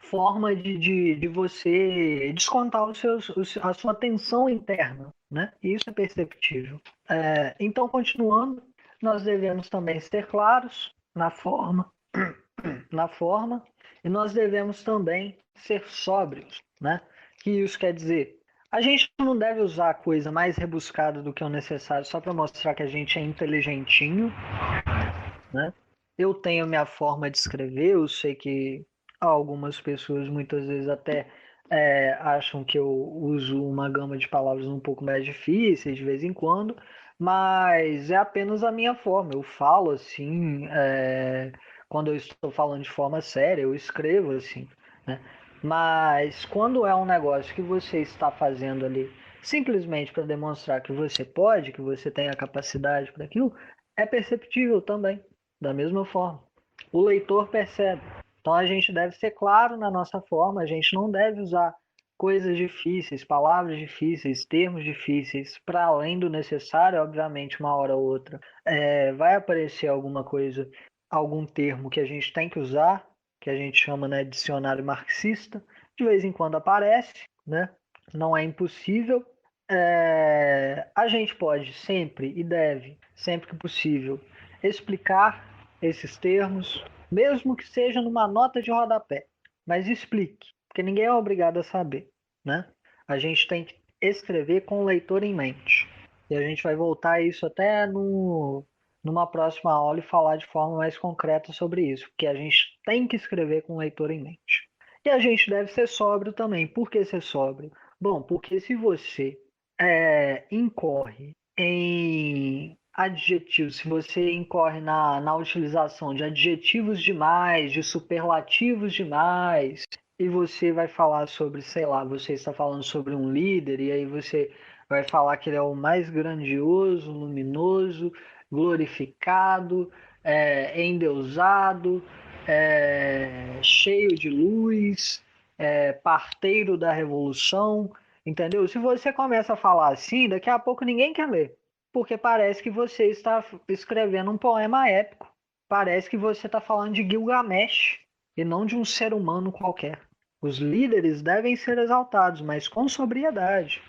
forma de você descontar a sua tensão interna, né? Isso é perceptível. Então, continuando, nós devemos também ser claros na forma, e nós devemos também ser sóbrios, né? Que isso quer dizer, a gente não deve usar a coisa mais rebuscada do que o necessário só para mostrar que a gente é inteligentinho, né? Eu tenho minha forma de escrever, eu sei que algumas pessoas muitas vezes até acham que eu uso uma gama de palavras um pouco mais difíceis de vez em quando, mas é apenas a minha forma. Eu falo assim, quando eu estou falando de forma séria, eu escrevo assim, né? Mas quando é um negócio que você está fazendo ali simplesmente para demonstrar que você pode, que você tem a capacidade para aquilo, é perceptível também, da mesma forma. O leitor percebe. Então a gente deve ser claro na nossa forma, a gente não deve usar coisas difíceis, palavras difíceis, termos difíceis, para além do necessário, obviamente, uma hora ou outra. Vai aparecer alguma coisa, algum termo que a gente tem que usar, que a gente chama, né, dicionário marxista, de vez em quando aparece, né? Não é impossível. A gente pode sempre e deve, sempre que possível, explicar esses termos, mesmo que seja numa nota de rodapé, mas explique, porque ninguém é obrigado a saber, né? A gente tem que escrever com o leitor em mente. E a gente vai voltar a isso até numa próxima aula e falar de forma mais concreta sobre isso, porque a gente tem que escrever com o leitor em mente. E a gente deve ser sóbrio também. Por que ser sóbrio? Bom, porque se você incorre em adjetivos, se você incorre na utilização de adjetivos demais, de superlativos demais, e você vai falar sobre, sei lá, você está falando sobre um líder, e aí você vai falar que ele é o mais grandioso, luminoso, glorificado, endeusado, cheio de luz, parteiro da revolução. Entendeu? Se você começa a falar assim, daqui a pouco ninguém quer ler, porque parece que você está escrevendo um poema épico. Parece que você está falando de Gilgamesh e não de um ser humano qualquer. Os líderes devem ser exaltados, mas com sobriedade.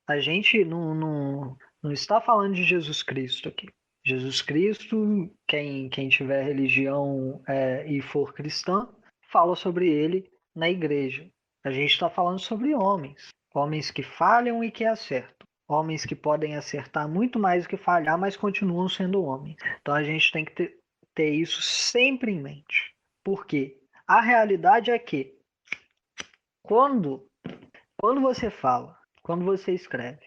A gente não está falando de Jesus Cristo aqui. Jesus Cristo, quem tiver religião e for cristã, fala sobre ele na igreja. A gente está falando sobre homens. Homens que falham e que acertam. Homens que podem acertar muito mais do que falhar, mas continuam sendo homens. Então a gente tem que ter isso sempre em mente. Por quê? A realidade é que quando você fala, quando você escreve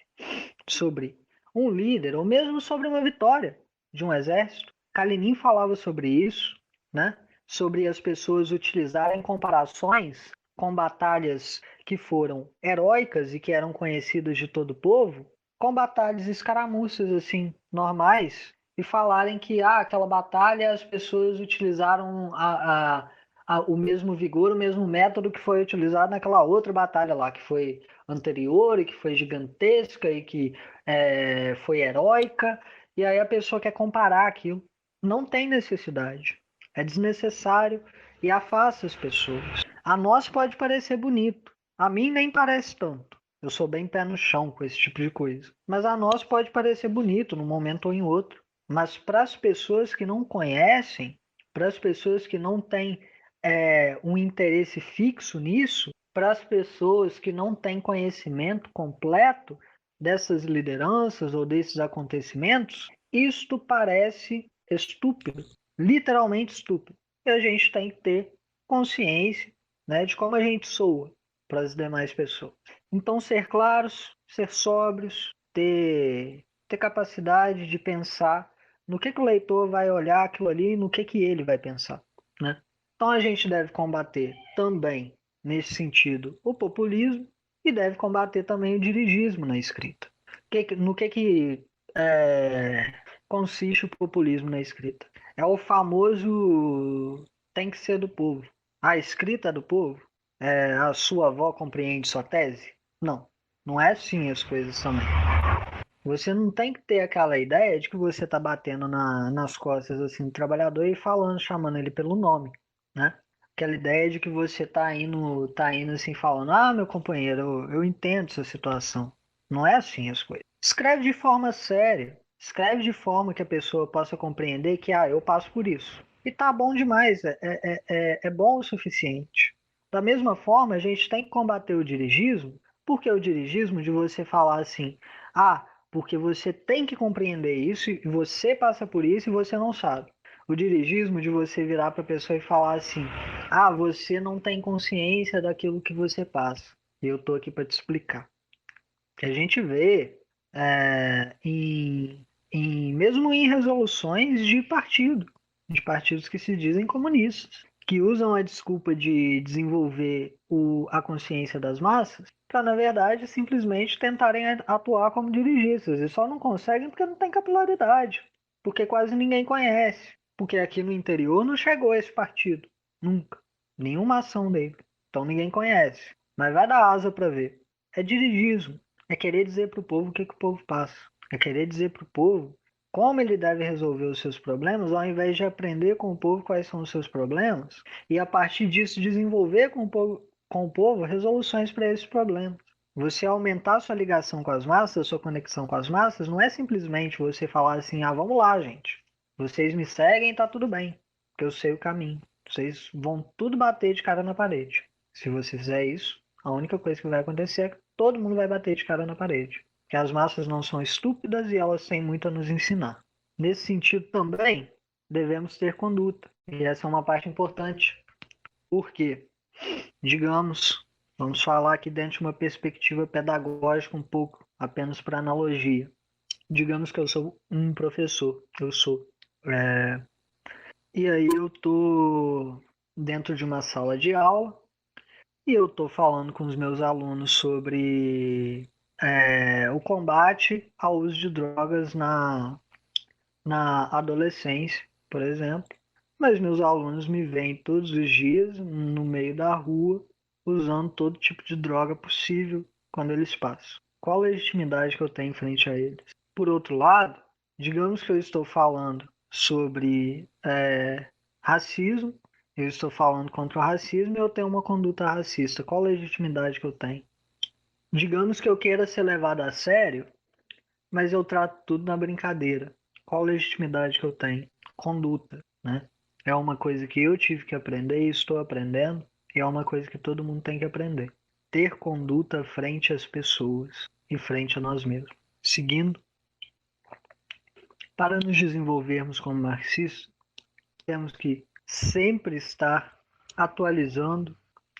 sobre um líder, ou mesmo sobre uma vitória de um exército, Kalinin falava sobre isso, né? Sobre as pessoas utilizarem comparações com batalhas que foram heróicas e que eram conhecidas de todo o povo, com batalhas escaramuças assim, normais, e falarem que aquela batalha as pessoas utilizaram o mesmo vigor, o mesmo método que foi utilizado naquela outra batalha lá, que foi anterior e que foi gigantesca e que foi heróica, e aí a pessoa quer comparar aquilo. Não tem necessidade. É desnecessário e afasta as pessoas. A nós pode parecer bonito. A mim nem parece tanto. Eu sou bem pé no chão com esse tipo de coisa. Mas a nós pode parecer bonito num momento ou em outro. Mas para as pessoas que não conhecem, para as pessoas que não têm um interesse fixo nisso, para as pessoas que não têm conhecimento completo dessas lideranças ou desses acontecimentos, isto parece estúpido, literalmente estúpido. E a gente tem que ter consciência, né, de como a gente soa para as demais pessoas. Então, ser claros, ser sóbrios, ter capacidade de pensar no que o leitor vai olhar aquilo ali e no que ele vai pensar, né? Então, a gente deve combater também, nesse sentido, o populismo e deve combater também o dirigismo na escrita. No que consiste o populismo na escrita? É o famoso tem que ser do povo. A escrita é do povo? A sua avó compreende sua tese? Não, não é assim as coisas também. Você não tem que ter aquela ideia de que você está batendo nas costas assim, do trabalhador e falando, chamando ele pelo nome, né? Aquela ideia de que você tá indo assim falando, meu companheiro, eu entendo sua situação. Não é assim as coisas. Escreve de forma séria, escreve de forma que a pessoa possa compreender que, eu passo por isso. E tá bom demais, é bom o suficiente. Da mesma forma, a gente tem que combater o dirigismo, porque o dirigismo de você falar assim, porque você tem que compreender isso e você passa por isso e você não sabe. O dirigismo de você virar para a pessoa e falar assim: você não tem consciência daquilo que você passa. E eu tô aqui para te explicar. Que a gente vê mesmo em resoluções de partidos que se dizem comunistas, que usam a desculpa de desenvolver a consciência das massas para, na verdade, simplesmente tentarem atuar como dirigistas. E só não conseguem porque não tem capilaridade, porque quase ninguém conhece, porque aqui no interior não chegou esse partido, nunca. Nenhuma ação dele. Então ninguém conhece. Mas vai dar asa para ver. É dirigismo. É querer dizer para o povo o que o povo passa. É querer dizer para o povo como ele deve resolver os seus problemas, ao invés de aprender com o povo quais são os seus problemas e, a partir disso, desenvolver com o povo resoluções para esses problemas. Você aumentar sua ligação com as massas, sua conexão com as massas, não é simplesmente você falar assim, vamos lá, gente. Vocês me seguem e tá tudo bem, porque eu sei o caminho. Vocês vão tudo bater de cara na parede. Se você fizer isso, a única coisa que vai acontecer é que todo mundo vai bater de cara na parede. Que as massas não são estúpidas e elas têm muito a nos ensinar. Nesse sentido também, devemos ter conduta. E essa é uma parte importante. Por quê? Digamos, vamos falar aqui dentro de uma perspectiva pedagógica um pouco, apenas para analogia. Digamos que eu sou um professor. Eu sou. E aí eu tô dentro de uma sala de aula e eu tô falando com os meus alunos sobre o combate ao uso de drogas na adolescência, por exemplo. Mas meus alunos me veem todos os dias no meio da rua usando todo tipo de droga possível quando eles passam. Qual a legitimidade que eu tenho em frente a eles? Por outro lado, digamos que eu estou falando sobre racismo, eu estou falando contra o racismo e eu tenho uma conduta racista. Qual a legitimidade que eu tenho? Digamos que eu queira ser levado a sério, mas eu trato tudo na brincadeira. Qual a legitimidade que eu tenho? Conduta, né? É uma coisa que eu tive que aprender e estou aprendendo, e é uma coisa que todo mundo tem que aprender. Ter conduta frente às pessoas e frente a nós mesmos. Seguindo, para nos desenvolvermos como marxistas, temos que sempre estar atualizando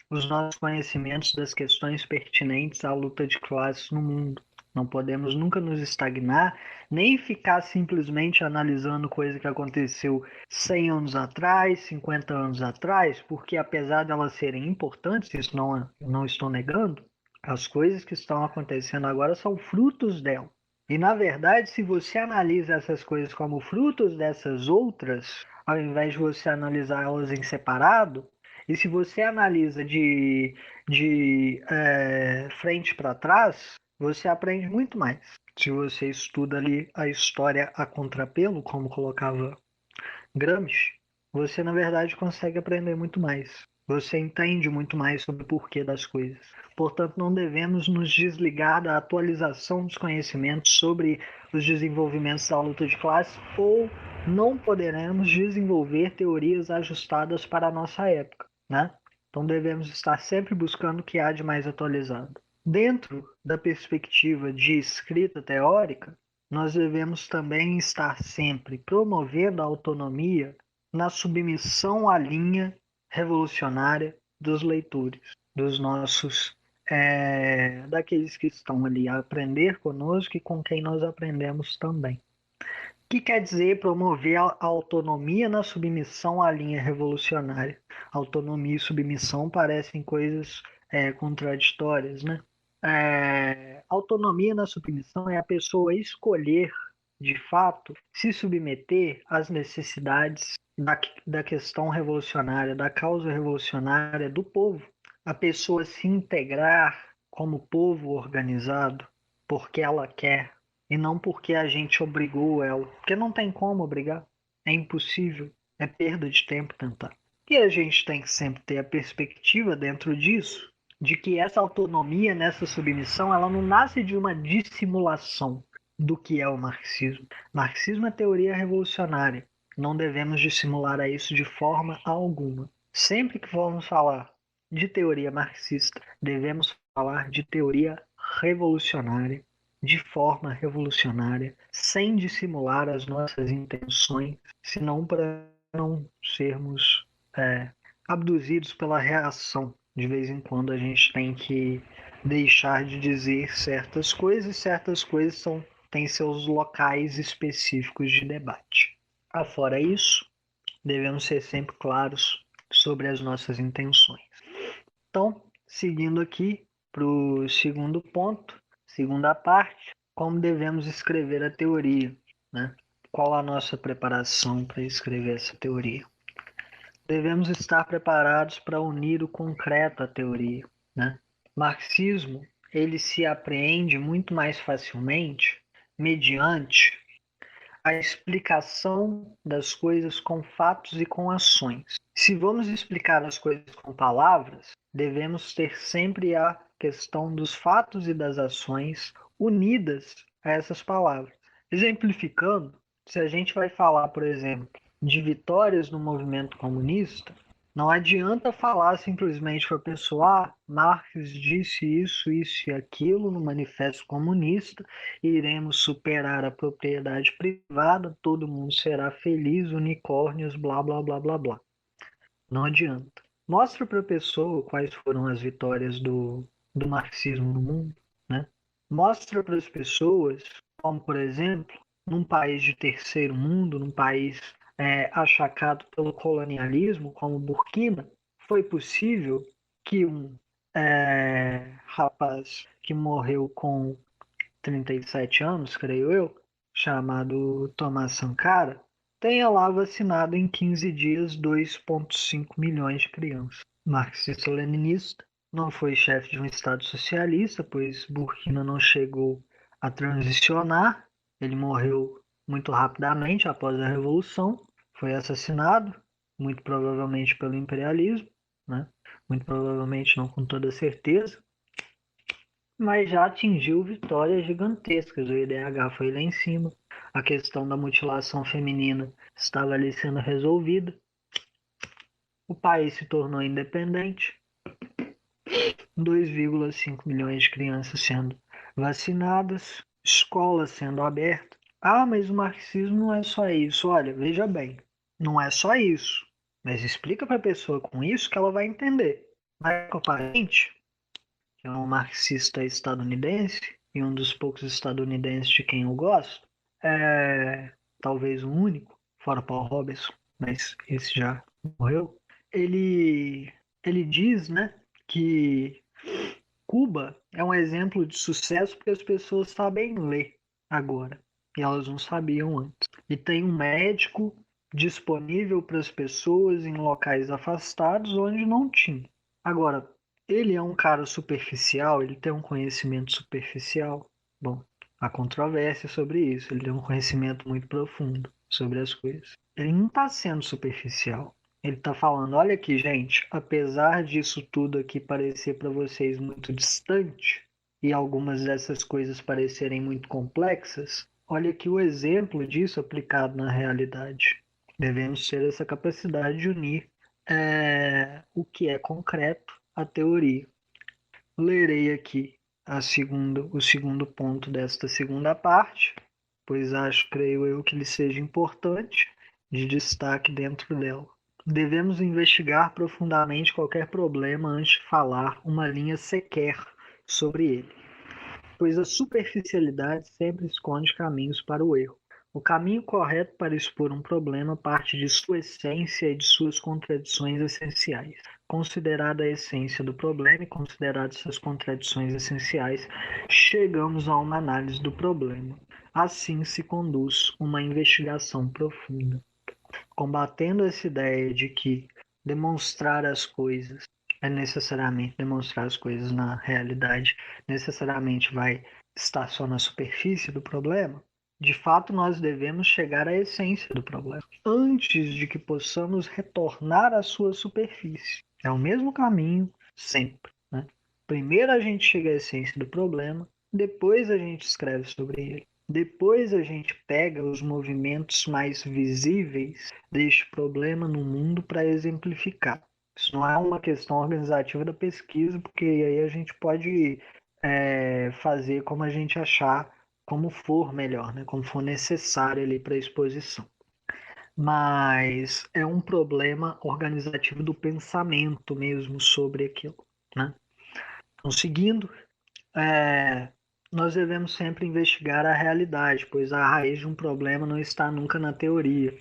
os nossos conhecimentos das questões pertinentes à luta de classes no mundo. Não podemos nunca nos estagnar, nem ficar simplesmente analisando coisa que aconteceu 100 anos atrás, 50 anos atrás, porque apesar de elas serem importantes, isso não estou negando, as coisas que estão acontecendo agora são frutos dela. E na verdade, se você analisa essas coisas como frutos dessas outras, ao invés de você analisar elas em separado, e se você analisa de frente para trás, você aprende muito mais. Se você estuda ali a história a contrapelo, como colocava Gramsci, você na verdade consegue aprender muito mais. Você entende muito mais sobre o porquê das coisas. Portanto, não devemos nos desligar da atualização dos conhecimentos sobre os desenvolvimentos da luta de classe ou não poderemos desenvolver teorias ajustadas para a nossa época, né? Então devemos estar sempre buscando o que há de mais atualizado. Dentro da perspectiva de escrita teórica, nós devemos também estar sempre promovendo a autonomia na submissão à linha revolucionária dos leitores, dos nossos, daqueles que estão ali a aprender conosco e com quem nós aprendemos também. O que quer dizer promover a autonomia na submissão à linha revolucionária? Autonomia e submissão parecem coisas contraditórias, né? Autonomia na submissão é a pessoa escolher, de fato, se submeter às necessidades da questão revolucionária, da causa revolucionária do povo. A pessoa se integrar como povo organizado porque ela quer e não porque a gente obrigou ela. Porque não tem como obrigar. É impossível. É perda de tempo tentar. E a gente tem que sempre ter a perspectiva dentro disso de que essa autonomia nessa submissão ela não nasce de uma dissimulação do que é o marxismo. Marxismo é teoria revolucionária. Não devemos dissimular a isso de forma alguma. Sempre que formos falar de teoria marxista, devemos falar de teoria revolucionária, de forma revolucionária, sem dissimular as nossas intenções, senão para não sermos abduzidos pela reação. De vez em quando a gente tem que deixar de dizer certas coisas têm seus locais específicos de debate. Afora isso, devemos ser sempre claros sobre as nossas intenções. Então, seguindo aqui para o segundo ponto, segunda parte, como devemos escrever a teoria, né? Qual a nossa preparação para escrever essa teoria? Devemos estar preparados para unir o concreto à teoria, né? Marxismo, ele se apreende muito mais facilmente mediante a explicação das coisas com fatos e com ações. Se vamos explicar as coisas com palavras, devemos ter sempre a questão dos fatos e das ações unidas a essas palavras. Exemplificando, se a gente vai falar, por exemplo, de vitórias no movimento comunista, não adianta falar simplesmente para a pessoa, Marx disse isso e aquilo no Manifesto Comunista, iremos superar a propriedade privada, todo mundo será feliz, unicórnios, blá, blá, blá, blá, blá. Não adianta. Mostra para a pessoa quais foram as vitórias do marxismo no mundo, né? Mostra para as pessoas, como por exemplo, num país de terceiro mundo, num país achacado pelo colonialismo, como Burkina, foi possível que um rapaz que morreu com 37 anos, creio eu, chamado Thomas Sankara, tenha lá vacinado em 15 dias 2,5 milhões de crianças. Marxista-leninista, não foi chefe de um Estado socialista, pois Burkina não chegou a transicionar, ele morreu muito rapidamente após a Revolução, foi assassinado, muito provavelmente pelo imperialismo, né? Muito provavelmente não com toda certeza, mas já atingiu vitórias gigantescas. O IDH foi lá em cima, a questão da mutilação feminina estava ali sendo resolvida, o país se tornou independente, 2,5 milhões de crianças sendo vacinadas, escolas sendo abertas. Ah, mas o marxismo não é só isso. Olha, veja bem, não é só isso. Mas explica para a pessoa com isso que ela vai entender. Michael Parente, que é um marxista estadunidense, e um dos poucos estadunidenses de quem eu gosto, talvez o único, fora Paul Robeson, mas esse já morreu. Ele diz, né, que Cuba é um exemplo de sucesso porque as pessoas sabem ler agora e elas não sabiam antes. E tem um médico disponível para as pessoas em locais afastados onde não tinha. Agora, ele é um cara superficial, ele tem um conhecimento superficial. Bom, há controvérsia sobre isso. Ele tem um conhecimento muito profundo sobre as coisas. Ele não está sendo superficial. Ele está falando, olha aqui, gente, apesar disso tudo aqui parecer para vocês muito distante e algumas dessas coisas parecerem muito complexas, olha aqui o exemplo disso aplicado na realidade. Devemos ter essa capacidade de unir o que é concreto à teoria. Lerei aqui o segundo ponto desta segunda parte, pois creio eu, que ele seja importante, de destaque dentro dela. Devemos investigar profundamente qualquer problema antes de falar uma linha sequer sobre ele, pois a superficialidade sempre esconde caminhos para o erro. O caminho correto para expor um problema parte de sua essência e de suas contradições essenciais. Considerada a essência do problema e consideradas suas contradições essenciais, chegamos a uma análise do problema. Assim se conduz uma investigação profunda. Combatendo essa ideia de que demonstrar as coisas é necessariamente demonstrar as coisas na realidade, necessariamente vai estar só na superfície do problema, de fato nós devemos chegar à essência do problema, antes de que possamos retornar à sua superfície. É o mesmo caminho sempre, né? Primeiro a gente chega à essência do problema, depois a gente escreve sobre ele. Depois a gente pega os movimentos mais visíveis deste problema no mundo para exemplificar. Isso não é uma questão organizativa da pesquisa, porque aí a gente pode fazer como a gente achar, como for melhor, né? Como for necessário ali para a exposição. Mas é um problema organizativo do pensamento mesmo sobre aquilo, né? Então, seguindo, nós devemos sempre investigar a realidade, pois a raiz de um problema não está nunca na teoria,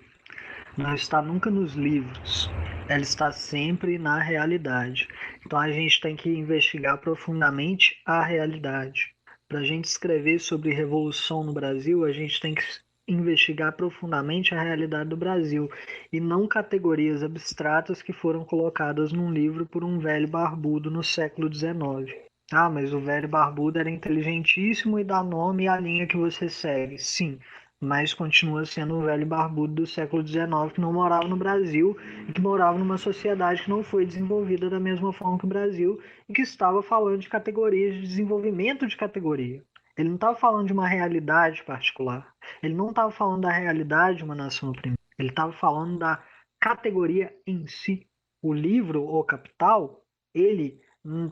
não está nunca nos livros, ela está sempre na realidade. Então a gente tem que investigar profundamente a realidade. Para a gente escrever sobre revolução no Brasil, a gente tem que investigar profundamente a realidade do Brasil e não categorias abstratas que foram colocadas num livro por um velho barbudo no século XIX. Ah, mas o velho barbudo era inteligentíssimo e dá nome à linha que você segue. Sim, mas continua sendo um velho barbudo do século XIX que não morava no Brasil e que morava numa sociedade que não foi desenvolvida da mesma forma que o Brasil e que estava falando de categorias, de desenvolvimento de categoria. Ele não estava falando de uma realidade particular. Ele não estava falando da realidade de uma nação oprimida. Ele estava falando da categoria em si. O livro, O Capital, ele,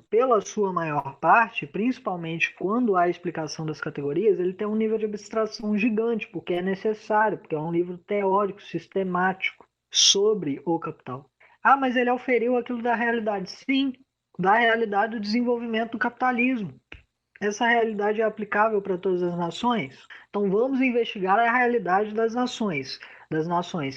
pela sua maior parte, principalmente quando há explicação das categorias, ele tem um nível de abstração gigante, porque é necessário, porque é um livro teórico, sistemático, sobre o capital. Ah, mas ele auferiu aquilo da realidade. Sim, da realidade do desenvolvimento do capitalismo. Essa realidade é aplicável para todas as nações? Então vamos investigar a realidade das nações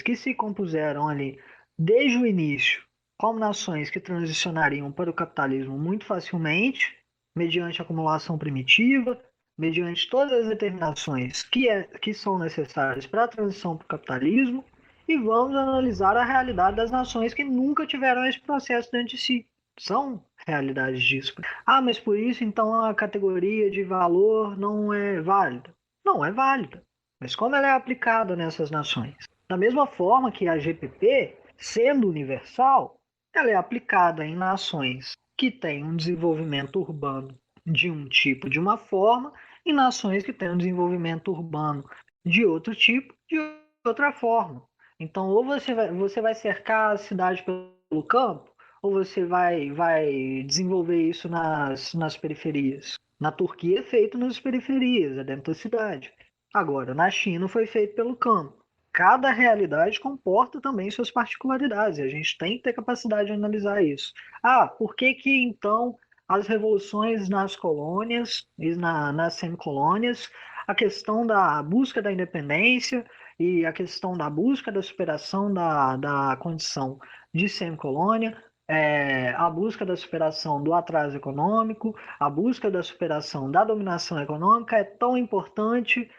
que se compuseram ali desde o início como nações que transicionariam para o capitalismo muito facilmente, mediante acumulação primitiva, mediante todas as determinações que são necessárias para a transição para o capitalismo, e vamos analisar a realidade das nações que nunca tiveram esse processo dentro de si. São realidades disso. Ah, mas por isso então a categoria de valor não é válida. Não é válida. Mas como ela é aplicada nessas nações? Da mesma forma que a GPP, sendo universal, ela é aplicada em nações que têm um desenvolvimento urbano de um tipo, de uma forma, e nações que têm um desenvolvimento urbano de outro tipo, de outra forma. Então, ou você vai cercar a cidade pelo campo, ou você vai desenvolver isso nas periferias. Na Turquia é feito nas periferias, é dentro da cidade. Agora, na China foi feito pelo campo. Cada realidade comporta também suas particularidades, e a gente tem que ter capacidade de analisar isso. Ah, por que que então as revoluções nas colônias e nas semicolônias, a questão da busca da independência e a questão da busca da superação da condição de semicolônia, a busca da superação do atraso econômico, a busca da superação da dominação econômica é tão importante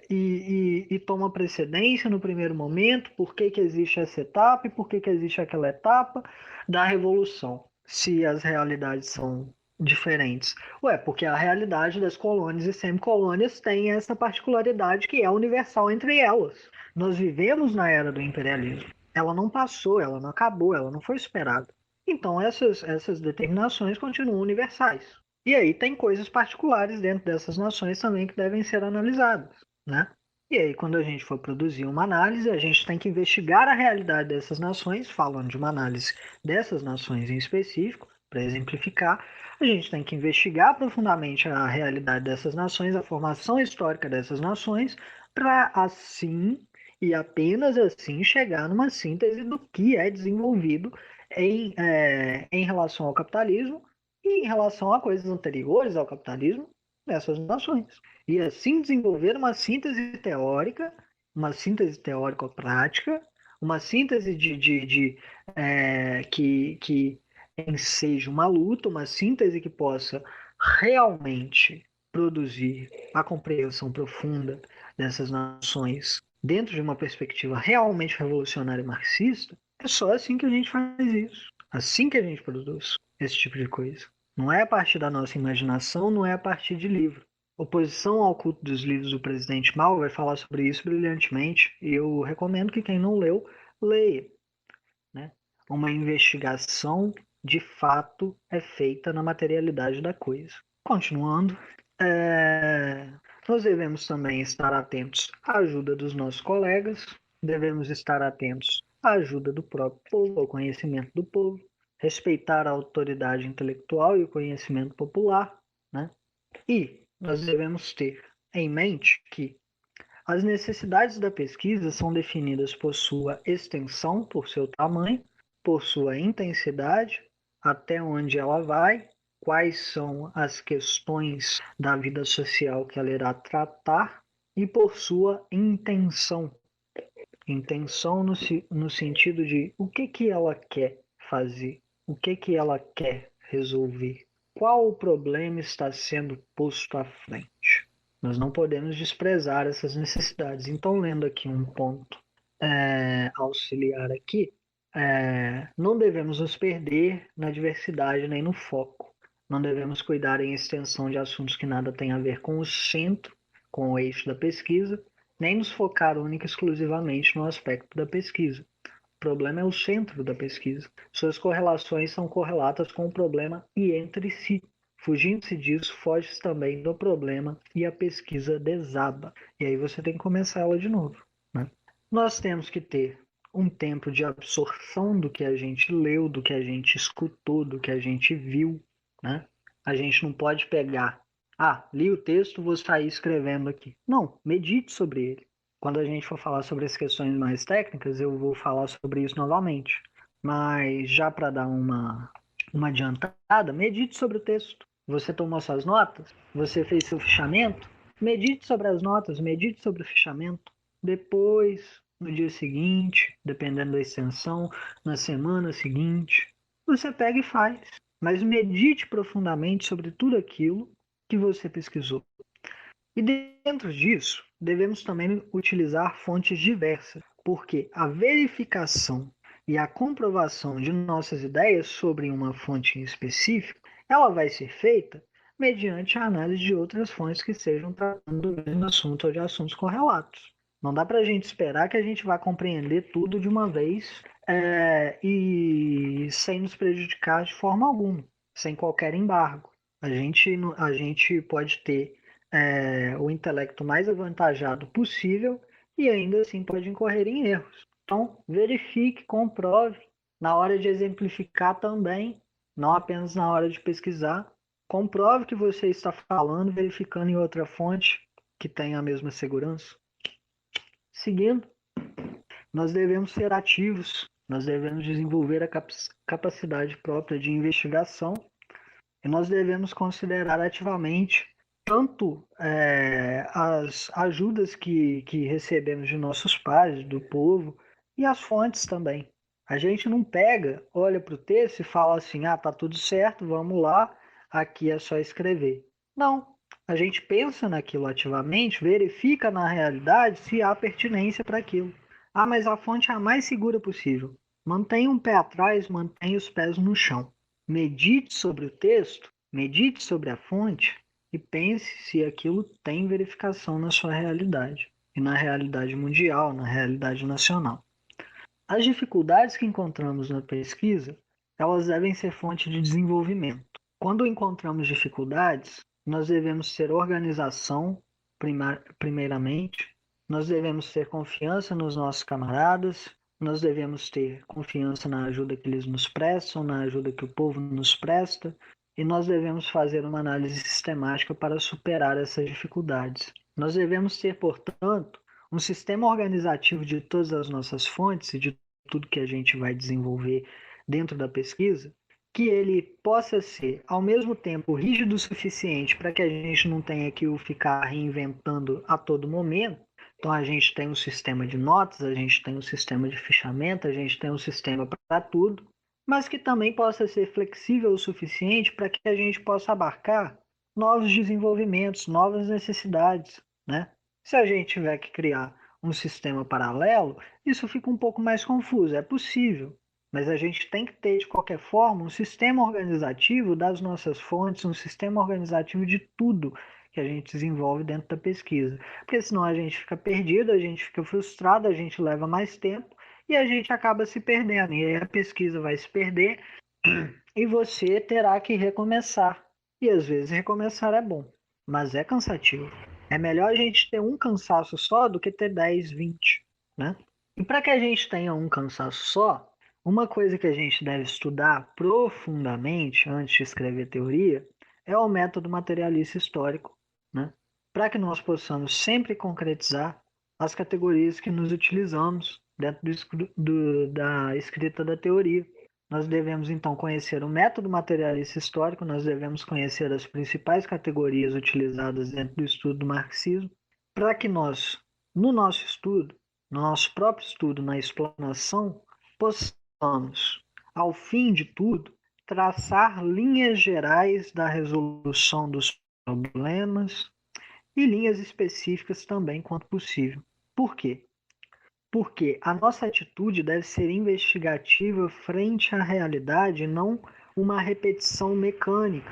e toma precedência no primeiro momento. Por que que existe essa etapa e por que que existe aquela etapa da revolução, se as realidades são diferentes? Ué, porque a realidade das colônias e semicolônias tem essa particularidade que é universal entre elas. Nós vivemos na era do imperialismo. Ela não passou, ela não acabou, ela não foi superada. Então essas determinações continuam universais. E aí tem coisas particulares dentro dessas nações também que devem ser analisadas, né? E aí, quando a gente for produzir uma análise, a gente tem que investigar a realidade dessas nações, falando de uma análise dessas nações em específico, para exemplificar, a gente tem que investigar profundamente a realidade dessas nações, a formação histórica dessas nações, para assim e apenas assim chegar numa síntese do que é desenvolvido em relação ao capitalismo e em relação a coisas anteriores ao capitalismo nessas nações. E assim desenvolver uma síntese teórica, uma síntese teórico-prática, uma síntese que enseje uma luta, uma síntese que possa realmente produzir a compreensão profunda dessas nações dentro de uma perspectiva realmente revolucionária e marxista. É só assim que a gente faz isso. Assim que a gente produz esse tipo de coisa. Não é a partir da nossa imaginação, não é a partir de livro. Oposição ao culto dos livros do presidente Mao vai falar sobre isso brilhantemente, e eu recomendo que quem não leu, leia. Né? Uma investigação de fato é feita na materialidade da coisa. Continuando, nós devemos também estar atentos à ajuda dos nossos colegas, devemos estar atentos à ajuda do próprio povo, ao conhecimento do povo, respeitar a autoridade intelectual e o conhecimento popular, né? E nós devemos ter em mente que as necessidades da pesquisa são definidas por sua extensão, por seu tamanho, por sua intensidade, até onde ela vai, quais são as questões da vida social que ela irá tratar e por sua intenção. Intenção no sentido de o que ela quer fazer, o que ela quer resolver, qual o problema está sendo posto à frente. Nós não podemos desprezar essas necessidades. Então, lendo aqui um ponto auxiliar aqui, não devemos nos perder na diversidade nem no foco. Não devemos cuidar em extensão de assuntos que nada têm a ver com o centro, com o eixo da pesquisa, nem nos focar única e exclusivamente no aspecto da pesquisa. O problema é o centro da pesquisa. Suas correlações são correlatas com o problema e entre si. Fugindo-se disso, foge-se também do problema e a pesquisa desaba. E aí você tem que começar ela de novo. Né? Nós temos que ter um tempo de absorção do que a gente leu, do que a gente escutou, do que a gente viu. Né? A gente não pode pegar, li o texto, vou sair escrevendo aqui. Não, medite sobre ele. Quando a gente for falar sobre as questões mais técnicas, eu vou falar sobre isso novamente. Mas já para dar uma adiantada, medite sobre o texto. Você tomou suas notas? Você fez seu fichamento? Medite sobre as notas, medite sobre o fichamento. Depois, no dia seguinte, dependendo da extensão, na semana seguinte, você pega e faz. Mas medite profundamente sobre tudo aquilo que você pesquisou. E dentro disso, devemos também utilizar fontes diversas, porque a verificação e a comprovação de nossas ideias sobre uma fonte em específico, ela vai ser feita mediante a análise de outras fontes que estejam tratando do mesmo assunto ou de assuntos correlatos. Não dá para a gente esperar que a gente vá compreender tudo de uma vez e sem nos prejudicar de forma alguma, sem qualquer embargo. A gente pode ter o intelecto mais avantajado possível e ainda assim pode incorrer em erros. Então, verifique, comprove, na hora de exemplificar também, não apenas na hora de pesquisar. Comprove que você está falando, verificando em outra fonte que tenha a mesma segurança. Seguindo, nós devemos ser ativos, nós devemos desenvolver a capacidade própria de investigação E nós devemos considerar ativamente tanto as ajudas que recebemos de nossos pais, do povo, e as fontes também. A gente não pega, olha para o texto e fala assim: ah, tá tudo certo, vamos lá, aqui é só escrever. Não. A gente pensa naquilo ativamente, verifica na realidade se há pertinência para aquilo. Ah, mas a fonte é a mais segura possível. Mantenha um pé atrás, mantenha os pés no chão. Medite sobre o texto, medite sobre a fonte e pense se aquilo tem verificação na sua realidade e na realidade mundial, na realidade nacional. As dificuldades que encontramos na pesquisa, elas devem ser fonte de desenvolvimento. Quando encontramos dificuldades, nós devemos ter organização, primeiramente, nós devemos ter confiança nos nossos camaradas, nós devemos ter confiança na ajuda que eles nos prestam, na ajuda que o povo nos presta, e nós devemos fazer uma análise sistemática para superar essas dificuldades. Nós devemos ter, portanto, um sistema organizativo de todas as nossas fontes e de tudo que a gente vai desenvolver dentro da pesquisa, que ele possa ser, ao mesmo tempo, rígido o suficiente para que a gente não tenha que o ficar reinventando a todo momento. Então, a gente tem um sistema de notas, a gente tem um sistema de fichamento, a gente tem um sistema para tudo, mas que também possa ser flexível o suficiente para que a gente possa abarcar novos desenvolvimentos, novas necessidades, né? Se a gente tiver que criar um sistema paralelo, isso fica um pouco mais confuso. É possível, mas a gente tem que ter, de qualquer forma, um sistema organizativo das nossas fontes, um sistema organizativo de tudo que a gente desenvolve dentro da pesquisa. Porque senão a gente fica perdido, a gente fica frustrado, a gente leva mais tempo e a gente acaba se perdendo. E aí a pesquisa vai se perder e você terá que recomeçar. E às vezes recomeçar é bom, mas é cansativo. É melhor a gente ter um cansaço só do que ter 10, 20, né? E para que a gente tenha um cansaço só, uma coisa que a gente deve estudar profundamente antes de escrever teoria é o método materialista histórico, né? Para que nós possamos sempre concretizar as categorias que nos utilizamos dentro da escrita da teoria. Nós devemos então conhecer o método materialista histórico, nós devemos conhecer as principais categorias utilizadas dentro do estudo do marxismo, para que nós, no nosso estudo, no nosso próprio estudo, na explanação, possamos, ao fim de tudo, traçar linhas gerais da resolução dos problemas e linhas específicas também, quanto possível. Por quê? Porque a nossa atitude deve ser investigativa frente à realidade, não uma repetição mecânica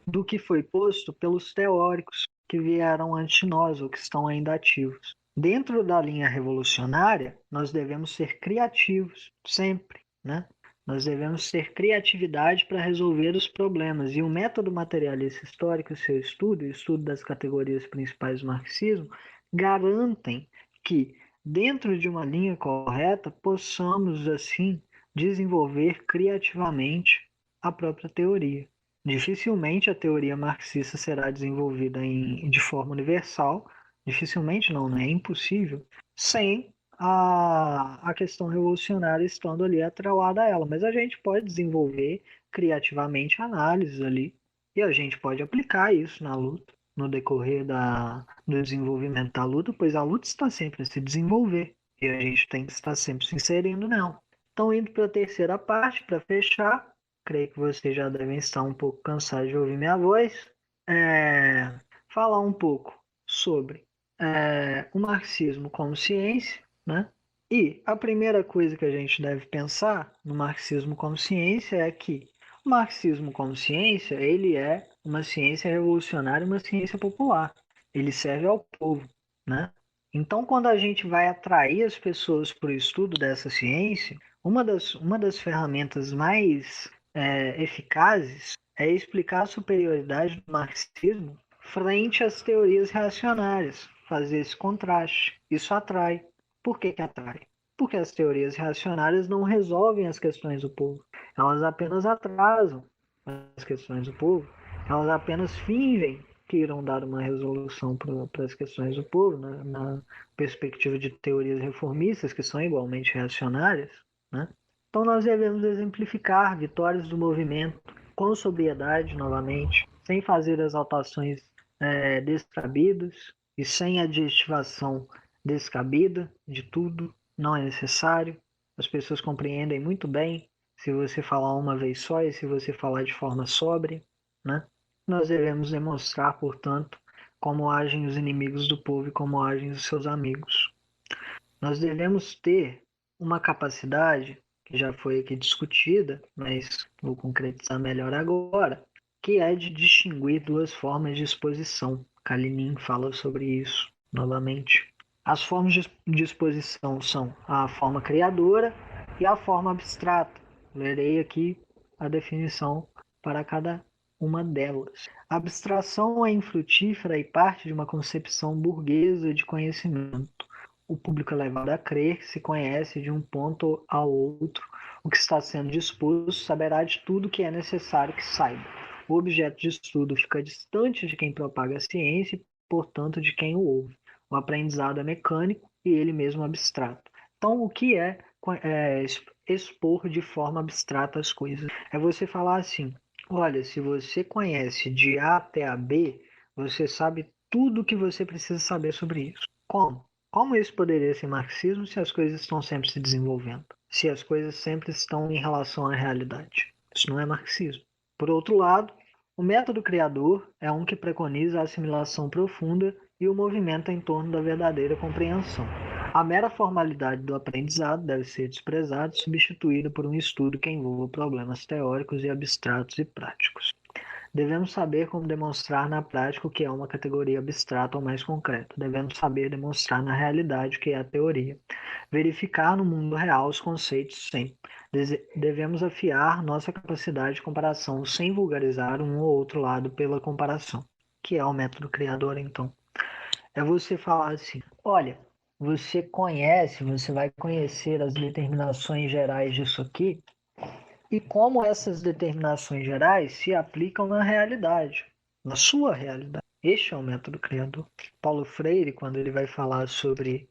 do que foi posto pelos teóricos que vieram antes de nós ou que estão ainda ativos. Dentro da linha revolucionária, nós devemos ser criativos, sempre, né? Nós devemos ter criatividade para resolver os problemas. E o método materialista histórico, o seu estudo, o estudo das categorias principais do marxismo, garantem que, dentro de uma linha correta, possamos, assim, desenvolver criativamente a própria teoria. Dificilmente a teoria marxista será desenvolvida de forma universal, dificilmente não, né? É impossível, sem a questão revolucionária estando ali atrelada a ela. Mas a gente pode desenvolver criativamente análises ali, e a gente pode aplicar isso na luta, no decorrer do desenvolvimento da luta, pois a luta está sempre a se desenvolver, e a gente tem que estar sempre se inserindo nela. Então, indo para a terceira parte, para fechar, creio que vocês já devem estar um pouco cansados de ouvir minha voz. Falar um pouco sobre o marxismo como ciência, né? E a primeira coisa que a gente deve pensar no marxismo como ciência é que o marxismo como ciência, ele é uma ciência revolucionária, uma ciência popular. Ele serve ao povo, né? Então, quando a gente vai atrair as pessoas para o estudo dessa ciência, uma das ferramentas mais eficazes é explicar a superioridade do marxismo frente às teorias reacionárias, fazer esse contraste. Isso atrai. Por que atrai? Porque as teorias reacionárias não resolvem as questões do povo. Elas apenas atrasam as questões do povo. Elas apenas fingem que irão dar uma resolução para as questões do povo, na perspectiva de teorias reformistas, que são igualmente reacionárias, né? Então nós devemos exemplificar vitórias do movimento, com sobriedade, novamente, sem fazer exaltações descabidas e sem adjetivação descabida de tudo, não é necessário. As pessoas compreendem muito bem se você falar uma vez só e se você falar de forma sóbria, né? Nós devemos demonstrar, portanto, como agem os inimigos do povo e como agem os seus amigos. Nós devemos ter uma capacidade, que já foi aqui discutida, mas vou concretizar melhor agora, que é de distinguir duas formas de exposição. Kalinin fala sobre isso novamente. As formas de exposição são a forma criadora e a forma abstrata. Lerei aqui a definição para cada uma delas. A abstração é infrutífera e parte de uma concepção burguesa de conhecimento. O público é levado a crer que se conhece de um ponto ao outro o que está sendo disposto, saberá de tudo que é necessário que saiba. O objeto de estudo fica distante de quem propaga a ciência e, portanto, de quem o ouve. O aprendizado é mecânico e ele mesmo abstrato. Então, o que é expor de forma abstrata as coisas? É você falar assim: olha, se você conhece de A até a B, você sabe tudo o que você precisa saber sobre isso. Como? Como isso poderia ser marxismo se as coisas estão sempre se desenvolvendo? Se as coisas sempre estão em relação à realidade? Isso não é marxismo. Por outro lado, o método criador é um que preconiza a assimilação profunda e o movimento em torno da verdadeira compreensão. A mera formalidade do aprendizado deve ser desprezada e substituída por um estudo que envolva problemas teóricos e abstratos e práticos. Devemos saber como demonstrar na prática o que é uma categoria abstrata ou mais concreta. Devemos saber demonstrar na realidade o que é a teoria. Verificar no mundo real os conceitos sempre. Devemos afiar nossa capacidade de comparação sem vulgarizar um ou outro lado pela comparação, que é o método criador, então. É você falar assim: olha, você conhece, você vai conhecer as determinações gerais disso aqui, e como essas determinações gerais se aplicam na realidade, na sua realidade. Este é o método criador. Paulo Freire, quando ele vai falar sobre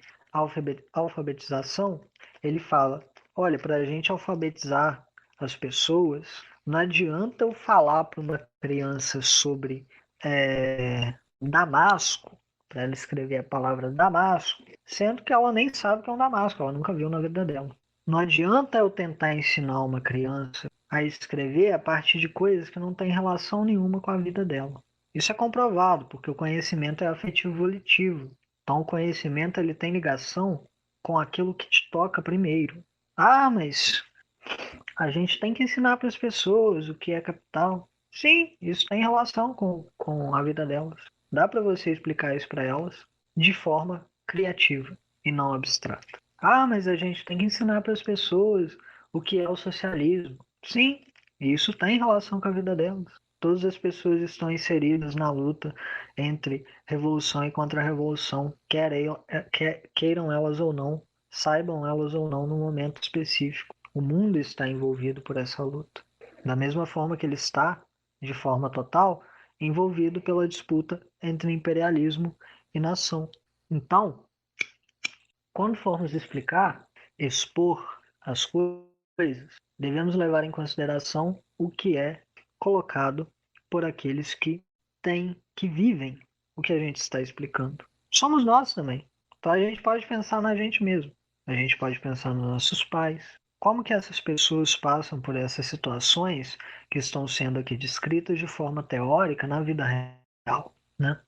alfabetização, ele fala: olha, para a gente alfabetizar as pessoas, não adianta eu falar para uma criança sobre Damasco, para ela escrever a palavra Damasco, sendo que ela nem sabe o que é um Damasco, ela nunca viu na vida dela. Não adianta eu tentar ensinar uma criança a escrever a partir de coisas que não têm relação nenhuma com a vida dela. Isso é comprovado, porque o conhecimento é afetivo volitivo. Então, o conhecimento ele tem ligação com aquilo que te toca primeiro. Ah, mas a gente tem que ensinar para as pessoas o que é capital. Sim, isso tem relação com a vida delas. Dá para você explicar isso para elas de forma criativa e não abstrata. Ah, mas a gente tem que ensinar para as pessoas o que é o socialismo. Sim, isso tem relação com a vida delas. Todas as pessoas estão inseridas na luta entre revolução e contra-revolução, queiram elas ou não, saibam elas ou não no momento específico. O mundo está envolvido por essa luta. Da mesma forma que ele está, de forma total, envolvido pela disputa entre imperialismo e nação. Então, quando formos explicar, expor as coisas, devemos levar em consideração o que é colocado por aqueles que têm, que vivem o que a gente está explicando. Somos nós também. Então a gente pode pensar na gente mesmo. A gente pode pensar nos nossos pais. Como que essas pessoas passam por essas situações que estão sendo aqui descritas de forma teórica na vida real, né?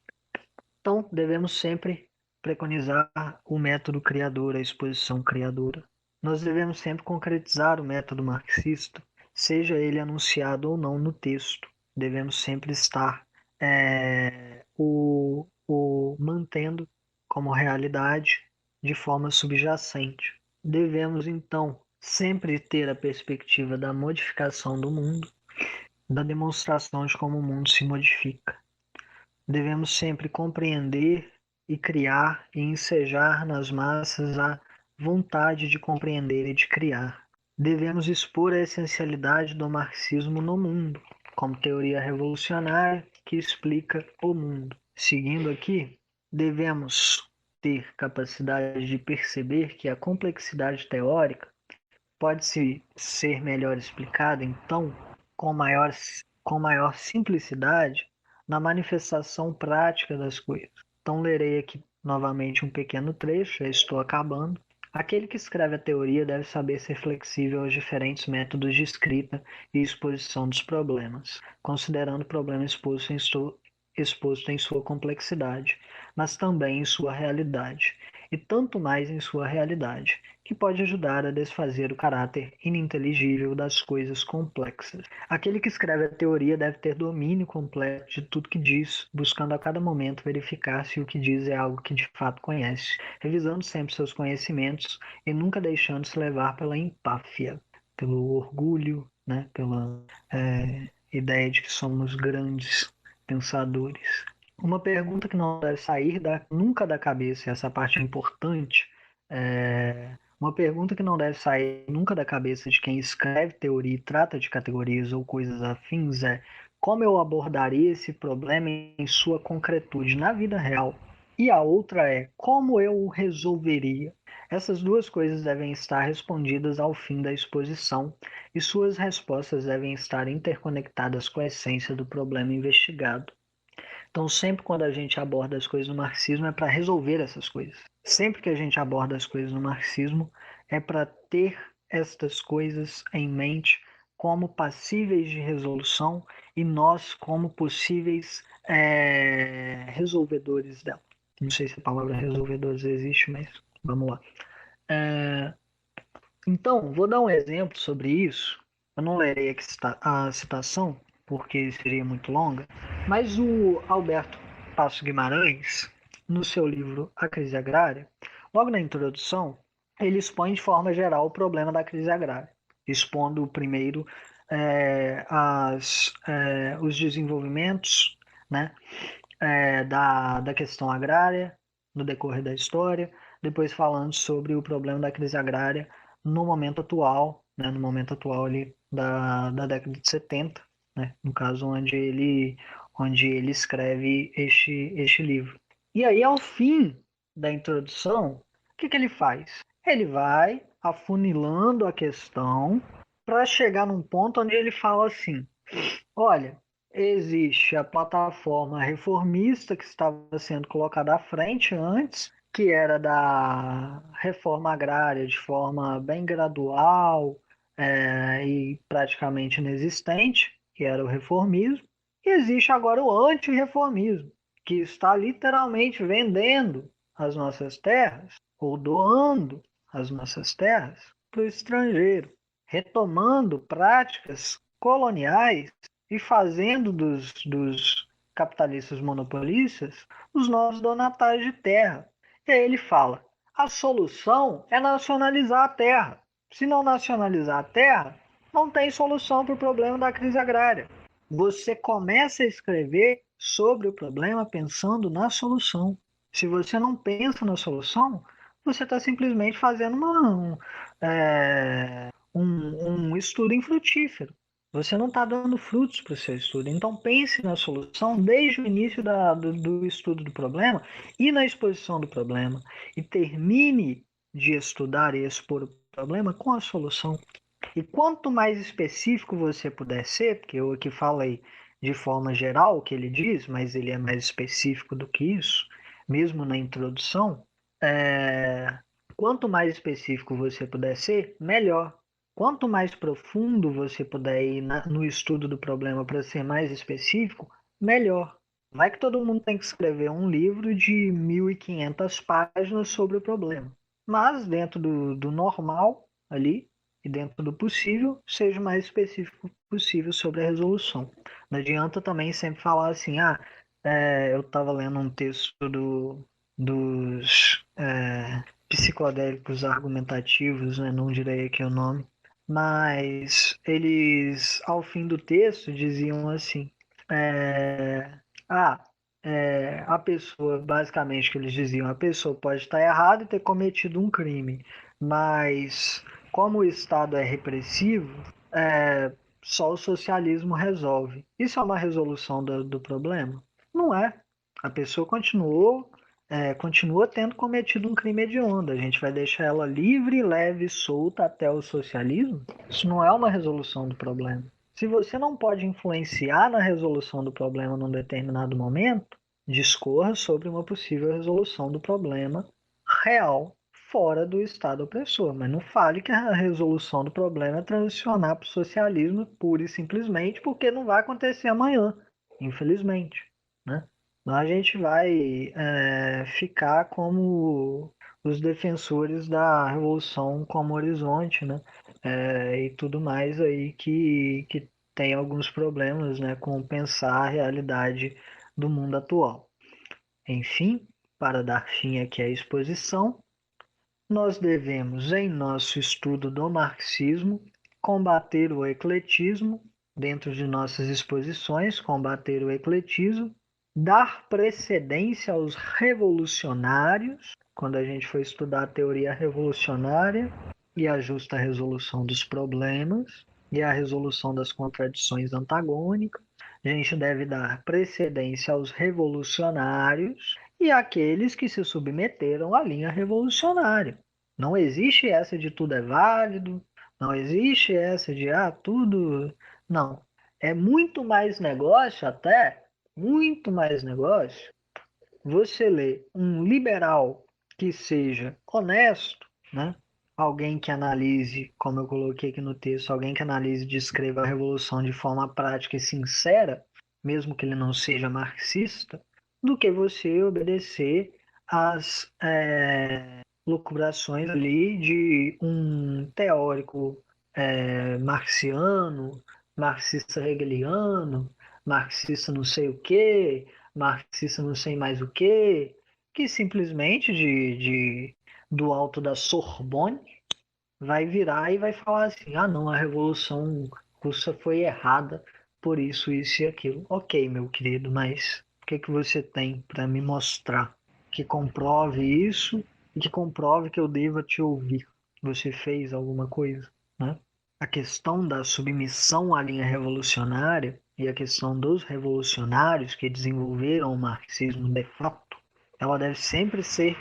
Então, devemos sempre preconizar o método criador, a exposição criadora. Nós devemos sempre concretizar o método marxista, seja ele anunciado ou não no texto. Devemos sempre estar o mantendo como realidade de forma subjacente. Devemos, então, sempre ter a perspectiva da modificação do mundo, da demonstração de como o mundo se modifica. Devemos sempre compreender e criar e ensejar nas massas a vontade de compreender e de criar. Devemos expor a essencialidade do marxismo no mundo, como teoria revolucionária que explica o mundo. Seguindo aqui, devemos ter capacidade de perceber que a complexidade teórica pode ser melhor explicada, então, com maior com maior simplicidade na manifestação prática das coisas. Então, lerei aqui novamente um pequeno trecho, já estou acabando. Aquele que escreve a teoria deve saber ser flexível aos diferentes métodos de escrita e exposição dos problemas, considerando o problema exposto em sua complexidade, mas também em sua realidade, e tanto mais em sua realidade, que pode ajudar a desfazer o caráter ininteligível das coisas complexas. Aquele que escreve a teoria deve ter domínio completo de tudo que diz, buscando a cada momento verificar se o que diz é algo que de fato conhece, revisando sempre seus conhecimentos e nunca deixando-se levar pela empáfia, pelo orgulho, né, pela ideia de que somos grandes pensadores. Uma pergunta que não deve sair nunca da cabeça, e essa parte é importante, uma pergunta que não deve sair nunca da cabeça de quem escreve teoria e trata de categorias ou coisas afins é: como eu abordaria esse problema em sua concretude na vida real? E a outra é: como eu o resolveria? Essas duas coisas devem estar respondidas ao fim da exposição, e suas respostas devem estar interconectadas com a essência do problema investigado. Então, sempre quando a gente aborda as coisas no marxismo, é para resolver essas coisas. Sempre que a gente aborda as coisas no marxismo, é para ter estas coisas em mente como passíveis de resolução e nós como possíveis resolvedores dela. Não sei se a palavra resolvedores existe, mas vamos lá. Então, vou dar um exemplo sobre isso. Eu não lerei aqui a citação, porque seria muito longa, mas o Alberto Passo Guimarães, no seu livro A Crise Agrária, logo na introdução, ele expõe de forma geral o problema da crise agrária, expondo primeiro os desenvolvimentos, né, da questão agrária no decorrer da história, depois falando sobre o problema da crise agrária no momento atual, né, no momento atual ali da década de 70, né, no caso onde ele escreve este livro. E aí, ao fim da introdução, o que ele faz? Ele vai afunilando a questão para chegar num ponto onde ele fala assim: olha, existe a plataforma reformista que estava sendo colocada à frente antes, que era da reforma agrária de forma bem gradual e praticamente inexistente, que era o reformismo. E existe agora o antirreformismo, que está literalmente vendendo as nossas terras ou doando as nossas terras para o estrangeiro, retomando práticas coloniais e fazendo dos capitalistas monopolistas os novos donatários de terra. E aí ele fala: a solução é nacionalizar a terra. Se não nacionalizar a terra, não tem solução para o problema da crise agrária. Você começa a escrever sobre o problema pensando na solução. Se você não pensa na solução, você está simplesmente fazendo um estudo infrutífero. Você não está dando frutos para o seu estudo. Então pense na solução desde o início do estudo do problema e na exposição do problema. E termine de estudar e expor o problema com a solução. E quanto mais específico você puder ser, porque eu aqui falei de forma geral o que ele diz, mas ele é mais específico do que isso, mesmo na introdução, quanto mais específico você puder ser, melhor. Quanto mais profundo você puder ir no estudo do problema para ser mais específico, melhor. Não é que todo mundo tem que escrever um livro de 1.500 páginas sobre o problema, mas dentro do normal ali e dentro do possível, seja o mais específico possível sobre a resolução. Não adianta também sempre falar assim: eu estava lendo um texto dos psicodélicos argumentativos, né? Não direi aqui o nome, mas eles, ao fim do texto, diziam assim: a pessoa, basicamente, que eles diziam, a pessoa pode estar errada e ter cometido um crime, mas como o Estado é repressivo, só o socialismo resolve. Isso é uma resolução do problema? Não é. A pessoa continua tendo cometido um crime hediondo. A gente vai deixar ela livre, leve e solta até o socialismo? Isso não é uma resolução do problema. Se você não pode influenciar na resolução do problema num determinado momento, discorra sobre uma possível resolução do problema real fora do Estado opressor. Mas não fale que a resolução do problema é transicionar para o socialismo pura e simplesmente, porque não vai acontecer amanhã, infelizmente, né? A gente vai ficar como os defensores da revolução como horizonte, né? E tudo mais aí que tem alguns problemas, né, com pensar a realidade do mundo atual. Enfim, para dar fim aqui à exposição, nós devemos, em nosso estudo do marxismo, combater o ecletismo, dentro de nossas exposições, combater o ecletismo, dar precedência aos revolucionários, quando a gente for estudar a teoria revolucionária e a justa resolução dos problemas e a resolução das contradições antagônicas, a gente deve dar precedência aos revolucionários e àqueles que se submeteram à linha revolucionária. Não existe essa de tudo é válido, não existe essa de tudo... Não. É muito mais negócio até, muito mais negócio, você lê um liberal que seja honesto, né? Alguém que analise, como eu coloquei aqui no texto, alguém que analise e descreva a revolução de forma prática e sincera, mesmo que ele não seja marxista, do que você obedecer às lucubrações ali de um teórico marxiano, marxista hegeliano, marxista não sei o quê, marxista não sei mais o quê, que simplesmente do alto da Sorbonne vai virar e vai falar assim, não, a Revolução Russa foi errada por isso e aquilo. Ok, meu querido, mas o que você tem para me mostrar que comprove isso e que comprove que eu deva te ouvir? Você fez alguma coisa, né? A questão da submissão à linha revolucionária e a questão dos revolucionários que desenvolveram o marxismo de fato, ela deve sempre ser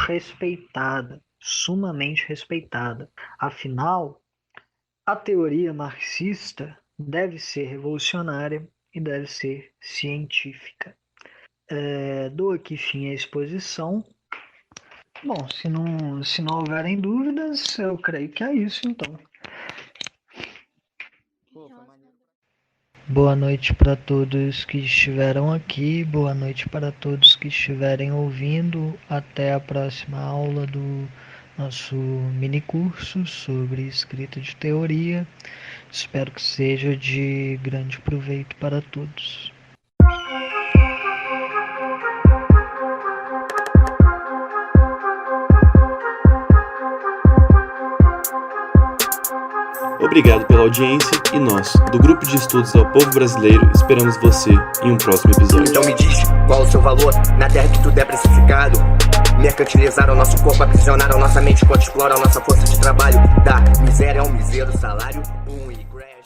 respeitada, sumamente respeitada. Afinal, a teoria marxista deve ser revolucionária e deve ser científica. Dou aqui fim à exposição. Bom, se não houverem dúvidas, eu creio que é isso então. Boa noite para todos que estiveram aqui, boa noite para todos que estiverem ouvindo. Até a próxima aula do nosso minicurso sobre escrita de teoria. Espero que seja de grande proveito para todos. Obrigado pela audiência e nós, do Grupo de Estudos ao Povo Brasileiro, esperamos você em um próximo episódio. Então me diz, qual o seu valor na terra que tudo é precificado? Mercantilizaram nosso corpo, aprisionaram nossa mente enquanto exploram nossa força de trabalho. Da miséria ao miseiro salário, boom e crash.